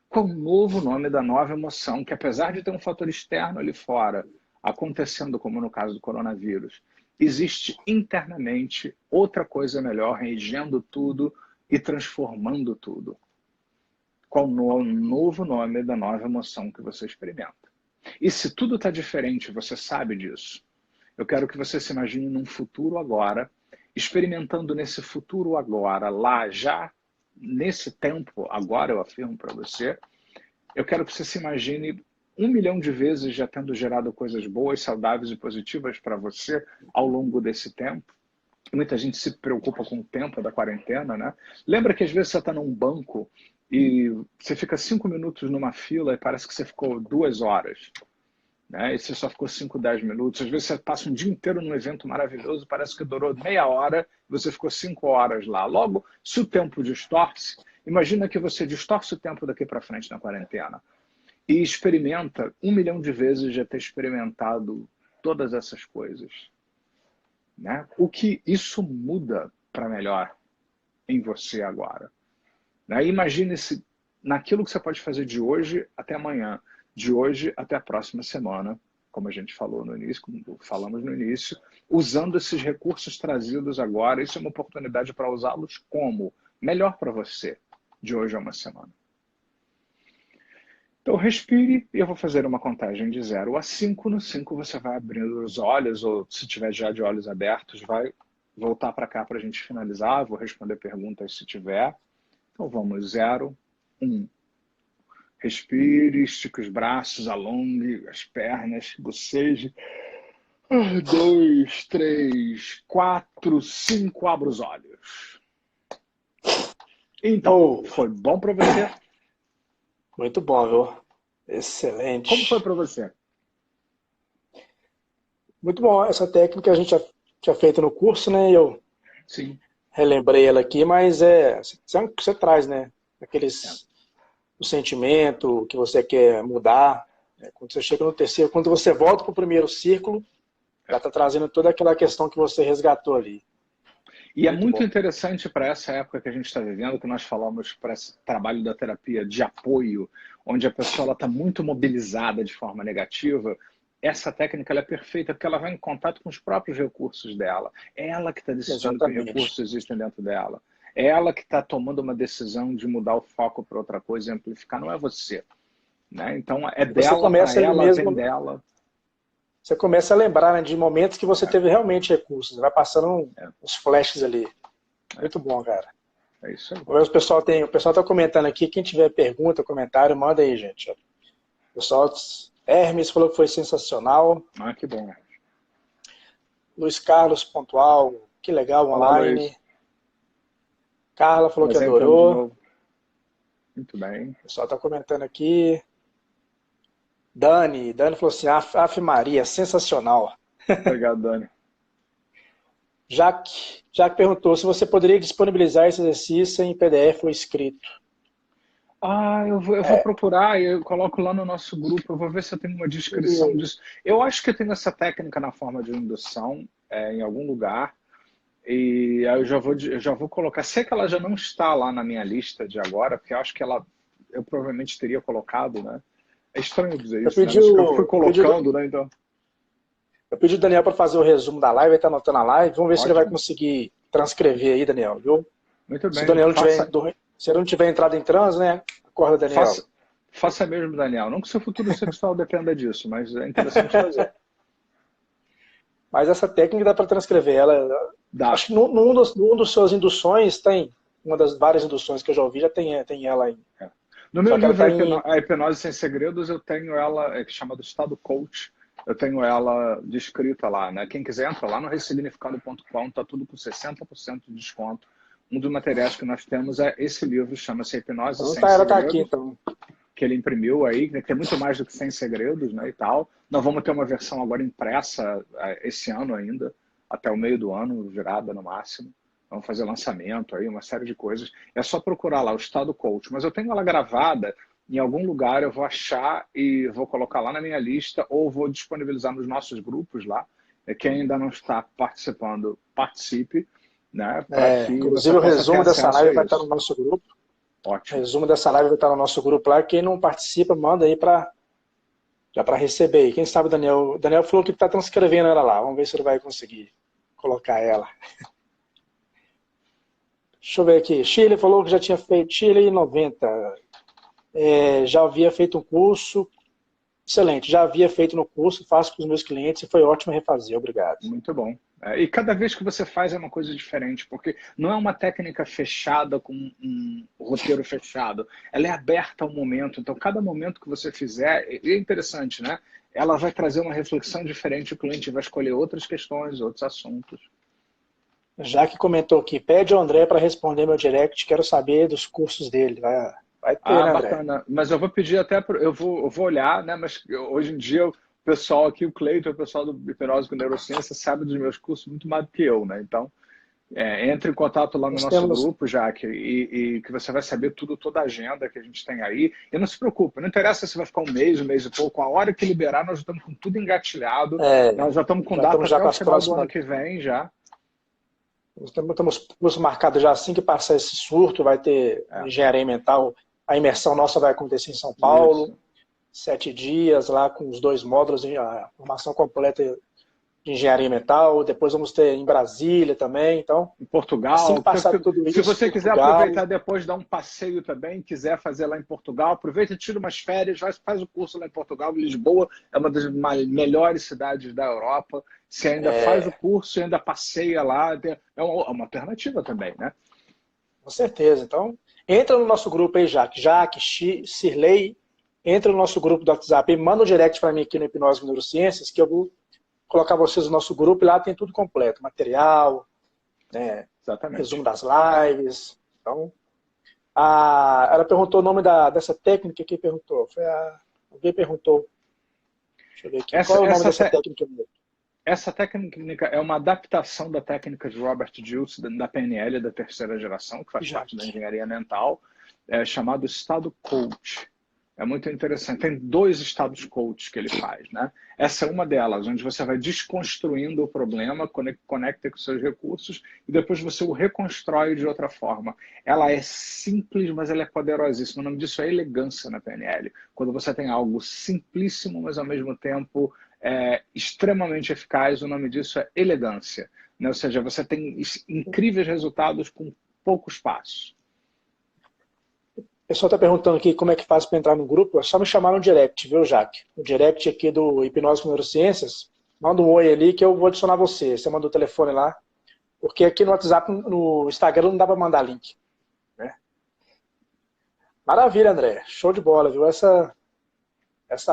[SPEAKER 2] Qual o novo nome da nova emoção, que apesar de ter um fator externo ali fora, acontecendo como no caso do coronavírus, existe internamente outra coisa melhor, regendo tudo e transformando tudo. Qual o novo nome da nova emoção que você experimenta? E se tudo está diferente, você sabe disso, eu quero que você se imagine num futuro agora, experimentando nesse futuro agora, lá já, nesse tempo agora, eu afirmo para você, eu quero que você se imagine 1 milhão de vezes já tendo gerado coisas boas, saudáveis e positivas para você ao longo desse tempo. Muita gente se preocupa com o tempo da quarentena, né? Lembra que às vezes você está num banco e você fica 5 minutos numa fila e parece que você ficou 2 horas, né? E você só ficou 5, 10 minutos. Às vezes você passa um dia inteiro num evento maravilhoso, parece que durou meia hora e você ficou 5 horas lá. Logo, se o tempo distorce, imagina que você distorce o tempo daqui para frente na quarentena e experimenta 1 milhão de vezes já ter experimentado todas essas coisas. Né? O que isso muda para melhor em você agora? Né? Imagine-se naquilo que você pode fazer de hoje até amanhã, de hoje até a próxima semana, como a gente falou no início, como falamos no início, usando esses recursos trazidos agora. Isso é uma oportunidade para usá-los como melhor para você, de hoje a uma semana. Então, respire e eu vou fazer uma contagem de 0 a 5. No 5 você vai abrindo os olhos, ou se tiver já de olhos abertos, vai voltar para cá para a gente finalizar. Vou responder perguntas se tiver. Então, vamos. 0, 1. Respire, estique os braços, alongue as pernas, boceje. 2, 3, 4, 5. Abra os olhos. Então, foi bom para você?
[SPEAKER 1] Muito bom, viu? Excelente.
[SPEAKER 2] Como foi para você?
[SPEAKER 1] Muito bom. Essa técnica a gente já tinha feito no curso, né? Eu
[SPEAKER 2] Sim.
[SPEAKER 1] Relembrei ela aqui, mas você traz, né? O sentimento que você quer mudar. Quando você chega no terceiro, quando você volta para o primeiro círculo, já está trazendo toda aquela questão que você resgatou ali.
[SPEAKER 2] E é muito interessante para essa época que a gente está vivendo, que nós falamos para esse trabalho da terapia de apoio, onde a pessoa está muito mobilizada de forma negativa, essa técnica ela é perfeita porque ela vai em contato com os próprios recursos dela. É ela que está decidindo que
[SPEAKER 1] Exatamente.
[SPEAKER 2] recursos existem dentro dela. É ela que está tomando uma decisão de mudar o foco para outra coisa e amplificar, não é você. Né? Então, é
[SPEAKER 1] E você
[SPEAKER 2] dela para
[SPEAKER 1] começa ali
[SPEAKER 2] ela, vem
[SPEAKER 1] mesmo,
[SPEAKER 2] dela.
[SPEAKER 1] você começa a lembrar, né, de momentos que você
[SPEAKER 2] É,
[SPEAKER 1] teve realmente recursos. Vai passando
[SPEAKER 2] é,
[SPEAKER 1] uns flashes ali.
[SPEAKER 2] é,
[SPEAKER 1] Muito bom, cara.
[SPEAKER 2] é isso aí.
[SPEAKER 1] O pessoal está comentando aqui. Quem tiver pergunta, comentário, manda aí, gente. O pessoal, Hermes falou que foi sensacional.
[SPEAKER 2] Ah, que bom.
[SPEAKER 1] Luiz Carlos pontual, que legal
[SPEAKER 2] Olá,
[SPEAKER 1] online.
[SPEAKER 2] Luiz.
[SPEAKER 1] Carla falou que
[SPEAKER 2] Prazer em tê-lo de
[SPEAKER 1] adorou.
[SPEAKER 2] novo. Muito bem.
[SPEAKER 1] O pessoal está comentando aqui. Dani falou assim, Ave Maria, sensacional.
[SPEAKER 2] Obrigado, Dani.
[SPEAKER 1] Jaque perguntou se você poderia disponibilizar esse exercício em PDF ou escrito.
[SPEAKER 2] Ah, eu vou procurar e eu coloco lá no nosso grupo. Eu vou ver se eu tenho uma descrição disso. Eu acho que eu tenho essa técnica na forma de indução em algum lugar. E aí eu já vou colocar. Sei que ela já não está lá na minha lista de agora, porque eu acho que eu provavelmente teria colocado, né? É estranho dizer
[SPEAKER 1] Eu
[SPEAKER 2] isso, né?
[SPEAKER 1] pedi
[SPEAKER 2] Mas que eu fui
[SPEAKER 1] o, eu pedi, o-
[SPEAKER 2] colocando, né? Então,
[SPEAKER 1] eu pedi o Daniel para fazer o resumo da live, ele está anotando a live. Vamos ver se ele vai
[SPEAKER 2] ótimo.
[SPEAKER 1] conseguir transcrever aí, Daniel, viu?
[SPEAKER 2] Muito
[SPEAKER 1] Se o
[SPEAKER 2] bem.
[SPEAKER 1] Daniel não tiver, se ele não tiver entrado em transe, né? Acorda, Daniel.
[SPEAKER 2] Faça, faça mesmo, Daniel. Não que seu futuro sexual dependa disso, mas é interessante fazer.
[SPEAKER 1] Mas essa técnica dá para transcrever ela.
[SPEAKER 2] Dá.
[SPEAKER 1] Acho que num dos suas induções tem, uma das várias induções que eu já ouvi, já tem ela aí.
[SPEAKER 2] É. No meu
[SPEAKER 1] Só que ela
[SPEAKER 2] livro
[SPEAKER 1] está em.
[SPEAKER 2] A Hipnose Sem Segredos, eu tenho ela, que chama do Estado Coach, eu tenho ela descrita lá, né? Quem quiser entra lá no ressignificado.com, tá tudo com 60% de desconto. Um dos materiais que nós temos é esse livro, chama-se Hipnose
[SPEAKER 1] Então
[SPEAKER 2] Sem
[SPEAKER 1] ela tá aqui,
[SPEAKER 2] Segredos,
[SPEAKER 1] então.
[SPEAKER 2] que ele imprimiu aí, né, que tem muito mais do que 100 segredos, né, e tal. Nós vamos ter uma versão agora impressa esse ano ainda, até o meio do ano, virada no máximo. Vamos fazer lançamento aí, uma série de coisas. É só procurar lá o Estado Coach. Mas eu tenho ela gravada em algum lugar, eu vou achar e vou colocar lá na minha lista ou vou disponibilizar nos nossos grupos lá. Quem ainda não está participando, participe, né, para que você
[SPEAKER 1] Inclusive o
[SPEAKER 2] possa ter
[SPEAKER 1] resumo dessa
[SPEAKER 2] acesso a
[SPEAKER 1] live vai estar no
[SPEAKER 2] isso.
[SPEAKER 1] nosso grupo. O
[SPEAKER 2] Ótimo.
[SPEAKER 1] resumo dessa live vai estar no nosso grupo lá. Quem não participa, manda aí já para receber. E quem sabe o Daniel falou que está transcrevendo ela lá. Vamos ver se ele vai conseguir colocar ela. Deixa eu ver aqui. Chile falou que já tinha feito. Chile em 90. Já havia feito um curso. Excelente. Já havia feito no curso. Faço para os meus clientes e foi ótimo refazer. Obrigado.
[SPEAKER 2] Muito bom. E cada vez que você faz é uma coisa diferente, porque não é uma técnica fechada com um roteiro fechado. Ela é aberta ao momento. Então, cada momento que você fizer, é interessante, né? Ela vai trazer uma reflexão diferente, o cliente vai escolher outras questões, outros assuntos.
[SPEAKER 1] Já que comentou aqui, pede ao André para responder meu direct. Quero saber dos cursos dele. Vai ter,
[SPEAKER 2] Ah,
[SPEAKER 1] né, André?
[SPEAKER 2] bacana. Mas eu vou pedir até, eu vou olhar, né? Mas hoje em dia o pessoal aqui, o Cleiton, o pessoal do Hipnose com Neurociência, sabe dos meus cursos muito mais do que eu, né? Então, entre em contato lá no
[SPEAKER 1] Nós
[SPEAKER 2] nosso
[SPEAKER 1] temos.
[SPEAKER 2] grupo, Jaque, e que você vai saber tudo, toda a agenda que a gente tem aí. E não se preocupe, não interessa se vai ficar um mês e pouco, a hora que liberar, nós já estamos com tudo engatilhado, nós já estamos com
[SPEAKER 1] Já
[SPEAKER 2] data
[SPEAKER 1] estamos já
[SPEAKER 2] até
[SPEAKER 1] com
[SPEAKER 2] o
[SPEAKER 1] as
[SPEAKER 2] final do ano
[SPEAKER 1] próximas.
[SPEAKER 2] que vem já.
[SPEAKER 1] Estamos curso marcado já assim que passar esse surto, vai ter
[SPEAKER 2] É,
[SPEAKER 1] engenharia mental. A imersão nossa vai acontecer em São Paulo,
[SPEAKER 2] isso.
[SPEAKER 1] 7 dias lá com os 2 módulos, a formação completa de engenharia mental. Depois vamos ter em Brasília também. Então,
[SPEAKER 2] Em
[SPEAKER 1] assim que
[SPEAKER 2] Portugal.
[SPEAKER 1] passar tudo
[SPEAKER 2] Se
[SPEAKER 1] isso,
[SPEAKER 2] você quiser
[SPEAKER 1] Portugal,
[SPEAKER 2] aproveitar depois, dar um passeio também, quiser fazer lá em Portugal, aproveita, tira umas férias, faz o curso lá em Portugal. Lisboa é uma das melhores cidades da Europa. Você ainda faz o curso e ainda passeia lá. É uma alternativa também, né?
[SPEAKER 1] com certeza. Então, entra no nosso grupo aí, Cirlei, entra no nosso grupo do WhatsApp e manda um direct para mim aqui no Hipnose com Neurociências, que eu vou colocar vocês no nosso grupo e lá tem tudo completo, material, né, resumo
[SPEAKER 2] Exatamente.
[SPEAKER 1] das lives. Então, ela perguntou o nome dessa técnica, quem perguntou? Alguém perguntou. Deixa eu ver aqui.
[SPEAKER 2] Essa,
[SPEAKER 1] Qual é o nome
[SPEAKER 2] essa,
[SPEAKER 1] dessa
[SPEAKER 2] te-
[SPEAKER 1] técnica mesmo?
[SPEAKER 2] essa técnica é uma adaptação da técnica de Robert Dilts, da PNL da terceira geração, que faz parte da
[SPEAKER 1] Jaque.
[SPEAKER 2] engenharia mental, chamado estado coach. É muito interessante. Tem 2 estados coach que ele faz, né? Essa é uma delas, onde você vai desconstruindo o problema, conecta com seus recursos e depois você o reconstrói de outra forma. Ela é simples, mas ela é poderosíssima. O nome disso é elegância na PNL. Quando você tem algo simplíssimo, mas ao mesmo tempo extremamente eficaz. O nome disso é elegância, né? Ou seja, você tem incríveis resultados com poucos passos.
[SPEAKER 1] O pessoal está perguntando aqui como é que faz para entrar no grupo. É só me chamar no direct, viu, Jaque? No direct aqui do Hipnose com Neurociências. Manda um oi ali que eu vou adicionar você. Você manda o telefone lá. Porque aqui no WhatsApp, no Instagram, não dá para mandar link. Né? Maravilha, André. Show de bola, viu? Essa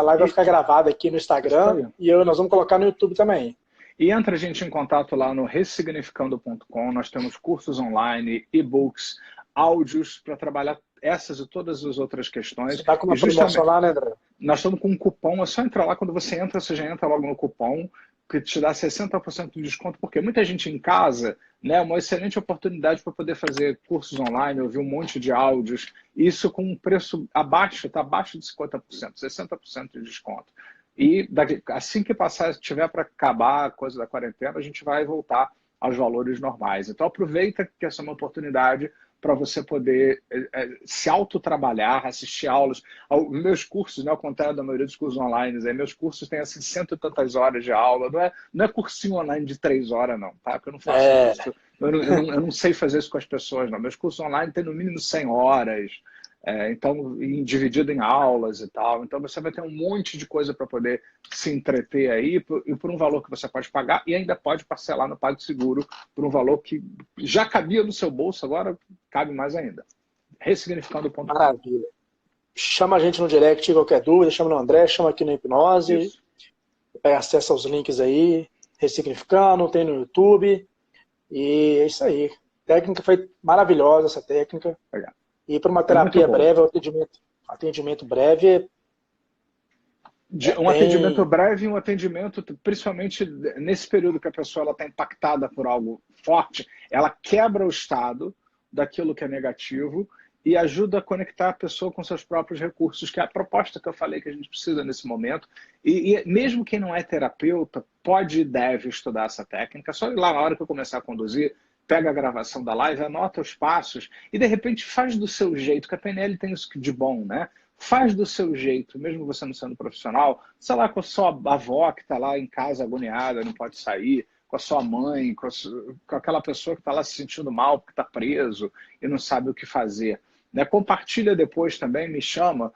[SPEAKER 1] live vai ficar gravada aqui no Instagram e nós vamos colocar no YouTube também.
[SPEAKER 2] E entra a gente em contato lá no ressignificando.com. Nós temos cursos online, e-books, áudios para trabalhar essas e todas as outras questões.
[SPEAKER 1] Você está com uma promoção lá, né, André?
[SPEAKER 2] Nós estamos com um cupom, é só entrar lá. Quando você entra, você já entra logo no cupom, que te dá 60% de desconto, porque muita gente em casa, né, é uma excelente oportunidade para poder fazer cursos online, ouvir um monte de áudios, isso com um preço abaixo, está abaixo de 50%, 60% de desconto. E assim que passar, tiver para acabar a coisa da quarentena, a gente vai voltar aos valores normais. Então aproveita que essa é uma oportunidade para você poder se autotrabalhar, assistir aulas. Meus cursos, né, ao contrário da maioria dos cursos online, meus cursos têm assim, 100 e tantas horas de aula. Não é cursinho online de 3 horas, não, tá? Porque eu não faço isso. Eu não sei fazer isso com as pessoas, não. Meus cursos online têm no mínimo 100 horas. Então, dividido em aulas e tal. Então, você vai ter um monte de coisa para poder se entreter aí e por um valor que você pode pagar e ainda pode parcelar no PagSeguro por um valor que já cabia no seu bolso, agora cabe mais ainda. Ressignificando.com.
[SPEAKER 1] Maravilha. Chama a gente no direct, qualquer dúvida, chama no André, chama aqui no Hipnose, pega acesso aos links aí, Ressignificando, tem no YouTube, e é isso aí. A técnica foi maravilhosa, essa técnica.
[SPEAKER 2] Legal.
[SPEAKER 1] E para uma terapia breve, atendimento breve.
[SPEAKER 2] Um atendimento breve e um atendimento, principalmente nesse período que a pessoa está impactada por algo forte, ela quebra o estado daquilo que é negativo e ajuda a conectar a pessoa com seus próprios recursos, que é a proposta que eu falei que a gente precisa nesse momento. E mesmo quem não é terapeuta, pode e deve estudar essa técnica. Só ir lá na hora que eu começar a conduzir, pega a gravação da live, anota os passos e, de repente, faz do seu jeito, que a PNL tem isso de bom, né? Faz do seu jeito, mesmo você não sendo profissional, sei lá, com a sua avó que está lá em casa agoniada, não pode sair, com a sua mãe, com aquela pessoa que está lá se sentindo mal porque está preso e não sabe o que fazer. Né? Compartilha depois também, me chama,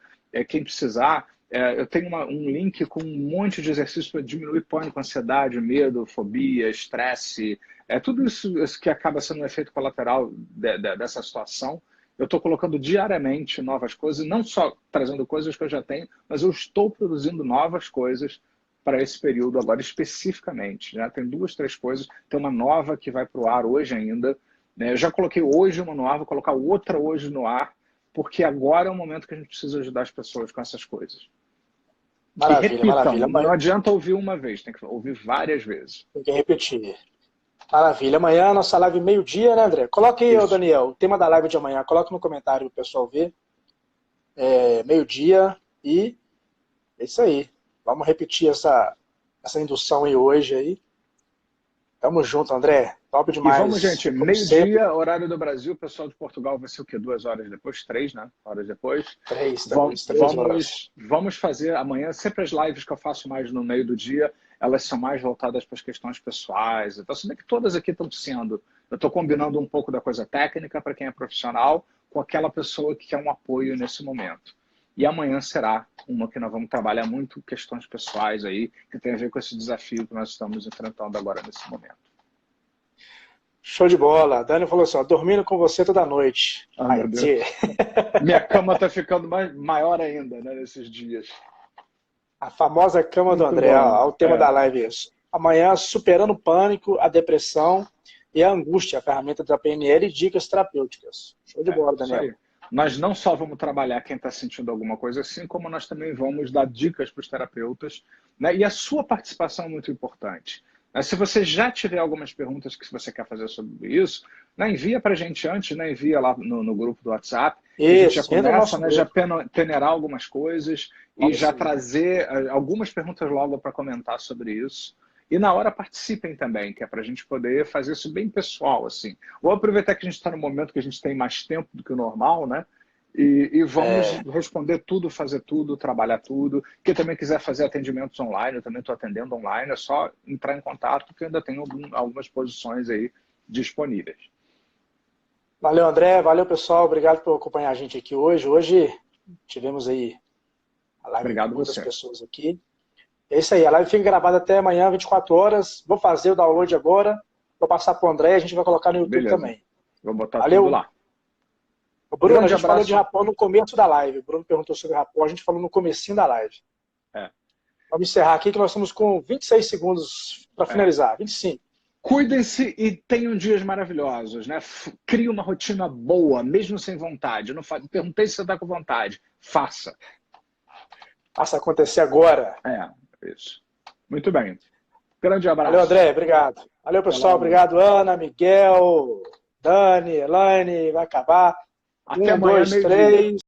[SPEAKER 2] quem precisar. Eu tenho um link com um monte de exercícios para diminuir pânico, ansiedade, medo, fobia, estresse, tudo isso que acaba sendo um efeito colateral dessa situação. Eu estou colocando diariamente novas coisas, não só trazendo coisas que eu já tenho, mas eu estou produzindo novas coisas para esse período agora especificamente. Já tem 2, 3 coisas, tem uma nova que vai para o ar hoje ainda. Né? Eu já coloquei hoje uma no ar, vou colocar outra hoje no ar, porque agora é o momento que a gente precisa ajudar as pessoas com essas coisas.
[SPEAKER 1] Maravilha,
[SPEAKER 2] e repitam,
[SPEAKER 1] maravilha.
[SPEAKER 2] Não adianta ouvir uma vez, tem que ouvir várias vezes.
[SPEAKER 1] Tem que repetir. Maravilha. Amanhã, nossa live meio-dia, né, André? Coloque aí, Daniel, o tema da live de amanhã. Coloque no comentário para o pessoal ver. Meio-dia e é isso aí. Vamos repetir essa indução aí hoje aí. Tamo junto, André. Top demais.
[SPEAKER 2] E vamos, gente, meio-dia, horário do Brasil, o pessoal de Portugal vai ser o quê? 2 horas depois? 3, né? Horas depois.
[SPEAKER 1] 3
[SPEAKER 2] horas. Vamos fazer amanhã, sempre as lives que eu faço mais no meio do dia, elas são mais voltadas para as questões pessoais. Então, se bem que todas aqui estão sendo. Eu estou combinando um pouco da coisa técnica para quem é profissional com aquela pessoa que quer um apoio nesse momento. E amanhã será uma que nós vamos trabalhar muito questões pessoais aí, que tem a ver com esse desafio que nós estamos enfrentando agora nesse momento.
[SPEAKER 1] Show de bola. A Dani falou assim, ó, dormindo com você toda noite.
[SPEAKER 2] Meu Deus. Minha cama está ficando maior ainda, né, nesses dias.
[SPEAKER 1] A famosa cama muito do André, ó, o tema da live é isso. Amanhã, superando o pânico, a depressão e a angústia, a ferramenta da PNL e dicas terapêuticas. Show de bola, Daniel.
[SPEAKER 2] Nós não só vamos trabalhar quem está sentindo alguma coisa assim, como nós também vamos dar dicas para os terapeutas, né? E a sua participação é muito importante. Se você já tiver algumas perguntas que você quer fazer sobre isso, né, envia para a gente antes, né, envia lá no grupo do WhatsApp. Isso, a gente já começa, né, já peneirar algumas coisas e já trazer algumas perguntas logo para comentar sobre isso. E na hora participem também, que é para a gente poder fazer isso bem pessoal, assim. Vou aproveitar que a gente está no momento que a gente tem mais tempo do que o normal, né? E vamos responder tudo, fazer tudo, trabalhar tudo. Quem também quiser fazer atendimentos online, eu também estou atendendo online, é só entrar em contato, que eu ainda tenho algumas posições aí disponíveis.
[SPEAKER 1] Valeu, André. Valeu, pessoal. Obrigado por acompanhar a gente aqui hoje. Hoje tivemos aí a live
[SPEAKER 2] Obrigado
[SPEAKER 1] com muitas
[SPEAKER 2] você.
[SPEAKER 1] pessoas aqui. É isso aí. A live fica gravada até amanhã, 24 horas. Vou fazer o download agora. Vou passar para o André e a gente vai colocar no YouTube
[SPEAKER 2] Beleza.
[SPEAKER 1] também.
[SPEAKER 2] Vou botar
[SPEAKER 1] Valeu.
[SPEAKER 2] tudo lá.
[SPEAKER 1] O Bruno,
[SPEAKER 2] Grande
[SPEAKER 1] a gente falou
[SPEAKER 2] abraço.
[SPEAKER 1] de rapó no começo da live. O Bruno perguntou sobre rapó, a gente falou no comecinho da live. Vamos encerrar aqui que nós estamos com 26 segundos para finalizar. 25.
[SPEAKER 2] Cuidem-se e tenham dias maravilhosos, né? Crie uma rotina boa, mesmo sem vontade. Eu não perguntei se você está com vontade. Faça.
[SPEAKER 1] Faça acontecer agora.
[SPEAKER 2] Isso. Muito bem. Grande abraço.
[SPEAKER 1] Valeu, André. Obrigado. Valeu, pessoal. Obrigado, Ana, Miguel, Dani, Elaine. Vai acabar.
[SPEAKER 2] Até
[SPEAKER 1] 1, 2, 3.